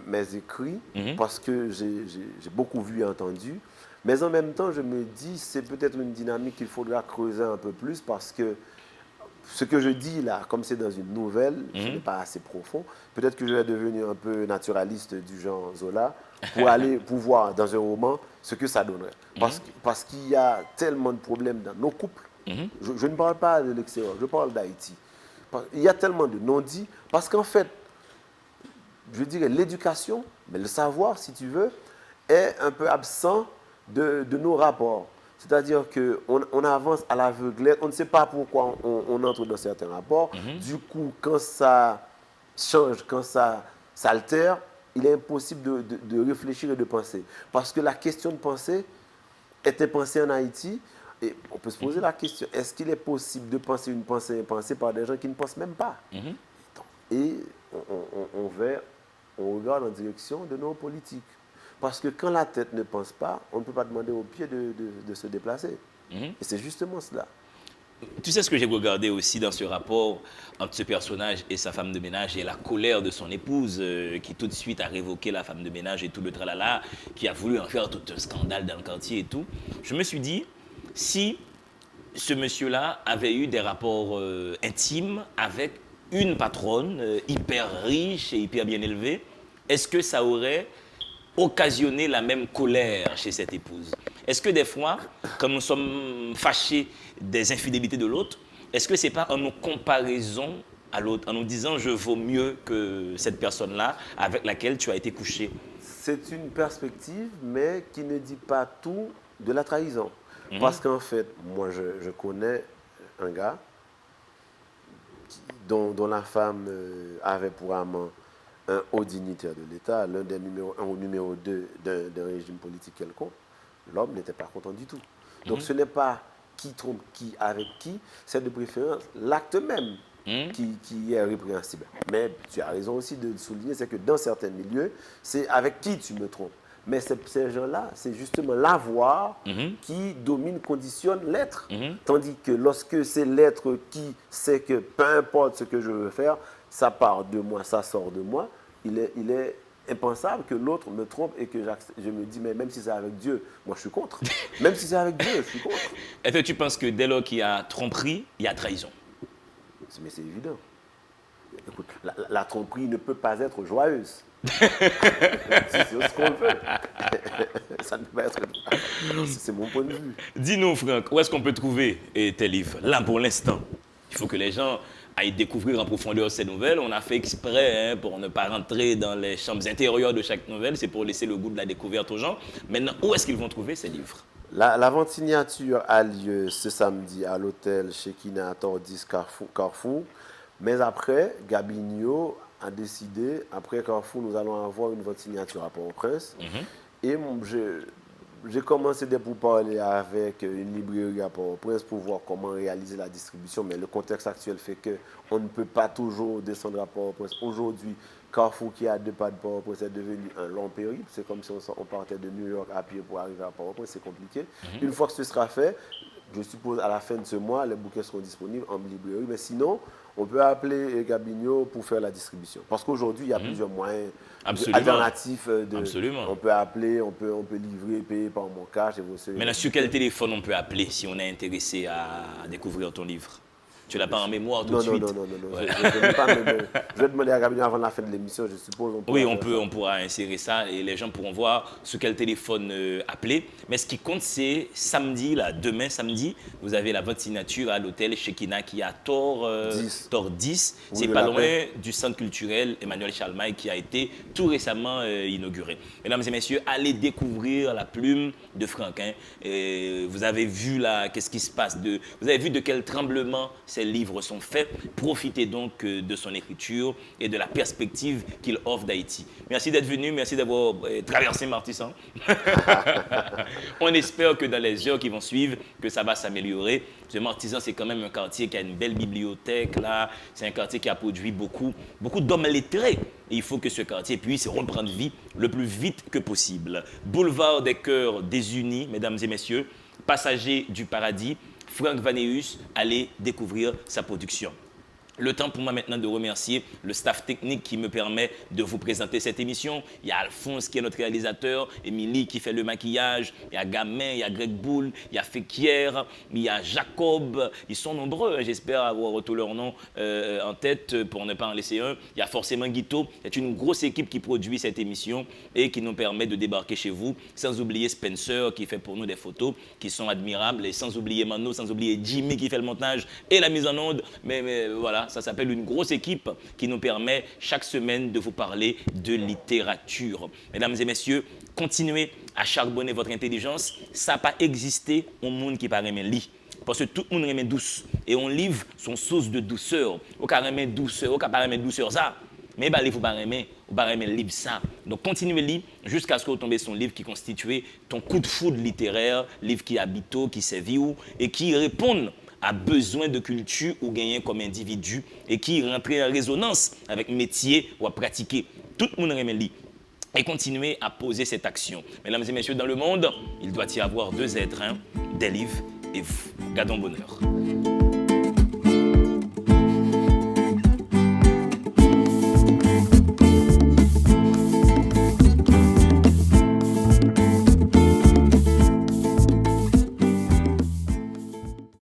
S3: mes écrits parce que j'ai beaucoup vu et entendu. Mais en même temps, je me dis, c'est peut-être une dynamique qu'il faudra creuser un peu plus parce que ce que je dis là, comme c'est dans une nouvelle, ce n'est pas assez profond. Peut-être que je vais devenir un peu naturaliste du genre Zola pour voir dans un roman ce que ça donnerait. Parce qu'il y a tellement de problèmes dans nos couples. Je ne parle pas de l'extérieur, je parle d'Haïti. Il y a tellement de non-dits parce qu'en fait, je dirais l'éducation, mais le savoir, si tu veux, est un peu absent de nos rapports. C'est-à-dire qu'on avance à l'aveuglette, on ne sait pas pourquoi on entre dans certains rapports. Du coup, quand ça change, quand ça s'altère, il est impossible de réfléchir et de penser. Parce que la question de penser était pensée en Haïti. Et on peut se poser la question, est-ce qu'il est possible de penser une pensée impensée par des gens qui ne pensent même pas? Et on regarde en direction de nos politiques. Parce que quand la tête ne pense pas, on ne peut pas demander aux pieds de se déplacer. Et c'est justement cela.
S1: Tu sais ce que j'ai regardé aussi dans ce rapport entre ce personnage et sa femme de ménage et la colère de son épouse qui tout de suite a révoqué la femme de ménage et tout le tralala, qui a voulu en faire tout un scandale dans le quartier et tout. Je me suis dit, si ce monsieur-là avait eu des rapports intimes avec une patronne hyper riche et hyper bien élevée, est-ce que ça aurait occasionné la même colère chez cette épouse? Est-ce que des fois, quand nous sommes fâchés des infidélités de l'autre, est-ce que ce n'est pas en nos comparaisons à l'autre, en nous disant je vaux mieux que cette personne-là avec laquelle tu as été couché?
S3: C'est une perspective, mais qui ne dit pas tout de la trahison. Parce qu'en fait, moi, je connais un gars dont la femme avait pour amant un haut dignitaire de l'État, l'un des numéro 1 ou numéro 2 d'un régime politique quelconque. L'homme n'était pas content du tout. Donc ce n'est pas qui trompe qui avec qui, c'est de préférence l'acte même qui est répréhensible. Mais tu as raison aussi de souligner, c'est que dans certains milieux, c'est avec qui tu me trompes. Mais ces gens-là, c'est justement l'avoir qui domine, conditionne l'être. Tandis que lorsque c'est l'être qui sait que peu importe ce que je veux faire, ça part de moi, ça sort de moi, il est impensable que l'autre me trompe et que je me dis, mais même si c'est avec Dieu, moi je suis contre. Même si c'est avec Dieu, je suis contre.
S1: Est-ce que tu penses que dès lors qu'il y a tromperie, il y a trahison?
S3: Mais c'est évident. Écoute, la tromperie ne peut pas être joyeuse. C'est ce qu'on veut. Ça ne peut pas être. C'est mon point de vue.
S1: Dis-nous, Franck, où est-ce qu'on peut trouver tes livres? Là, pour l'instant, il faut que les gens aillent découvrir en profondeur ces nouvelles. On a fait exprès pour ne pas rentrer dans les chambres intérieures de chaque nouvelle. C'est pour laisser le goût de la découverte aux gens. Maintenant, où est-ce qu'ils vont trouver ces livres?
S3: La vente signature a lieu ce samedi à l'hôtel Shekina Tordis Carrefour. Mais après, Gabinho a décidé, après Carrefour, nous allons avoir une vente signature à Port-au-Prince. Et j'ai commencé des pourparlers avec une librairie à Port-au-Prince pour voir comment réaliser la distribution. Mais le contexte actuel fait qu'on ne peut pas toujours descendre à Port-au-Prince. Aujourd'hui, Carrefour, qui est à 2 pas de Port-au-Prince, est devenu un long périple. C'est comme si on partait de New York à pied pour arriver à Port-au-Prince. C'est compliqué. Une fois que ce sera fait, je suppose à la fin de ce mois, les bouquets seront disponibles en librairie. Mais sinon, on peut appeler Gabigno pour faire la distribution. Parce qu'aujourd'hui, il y a plusieurs moyens alternatifs.
S1: Absolument.
S3: On peut appeler, on peut livrer, payer par mon cash.
S1: Maintenant, sur quel téléphone on peut appeler si on est intéressé à découvrir ton livre? Tu l'as pas en mémoire tout de suite?
S3: Non. Ouais. Je vais demander à Gabigno avant la fin de l'émission, je suppose.
S1: On pourra insérer ça et les gens pourront voir sur quel téléphone appeler. Mais ce qui compte, c'est samedi, demain samedi, vous avez la vente signature à l'hôtel Shekina qui est à Tor 10. C'est pas loin du centre culturel Emmanuel Charlemagne qui a été tout récemment inauguré. Mesdames et messieurs, allez découvrir la plume de Franck. Vous avez vu là, qu'est-ce qui se passe. Vous avez vu de quel tremblement ces livres sont faits. Profitez donc de son écriture et de la perspective qu'il offre d'Haïti. Merci d'être venu, merci d'avoir traversé Martissan. On espère que dans les heures qui vont suivre, que ça va s'améliorer. Ce Martissan, c'est quand même un quartier qui a une belle bibliothèque là. C'est un quartier qui a produit beaucoup d'hommes lettrés. Et il faut que ce quartier puisse reprendre vie le plus vite que possible. Boulevard des Cœurs Désunis, mesdames et messieurs, Passagers du Paradis, Franck Vaneus, allez découvrir sa production. Le temps pour moi maintenant de remercier le staff technique qui me permet de vous présenter cette émission. Il y a Alphonse qui est notre réalisateur, Émilie qui fait le maquillage, il y a Gamin, il y a Greg Boule, il y a Fekier, il y a Jacob. Ils sont nombreux, j'espère avoir tous leurs noms en tête pour ne pas en laisser un. Il y a forcément Guito, c'est une grosse équipe qui produit cette émission et qui nous permet de débarquer chez vous. Sans oublier Spencer qui fait pour nous des photos qui sont admirables et sans oublier Mano, sans oublier Jimmy qui fait le montage et la mise en onde. Mais voilà. Ça s'appelle une grosse équipe qui nous permet chaque semaine de vous parler de littérature. Mesdames et messieurs, continuez à charbonner votre intelligence. Ça n'a pas existé au monde qui paraît lit. Parce que tout le monde remet douce. Et on livre son sauce de douceur. Au cas remet douceur, au cas pas remet douceur ça. Mais il faut pas remettre, ou pas remettre livre ça. Donc continuez à lire jusqu'à ce que vous tombez sur un livre qui constitue ton coup de foudre littéraire, livre qui habite, qui sévit et qui répond à besoin de culture ou gagner comme individu et qui rentre en résonance avec métier ou à pratiquer. Tout le monde remet lire. Et continuer à poser cette action. Mesdames et messieurs, dans le monde, il doit y avoir deux êtres, des livres et vous. Gardons bonheur.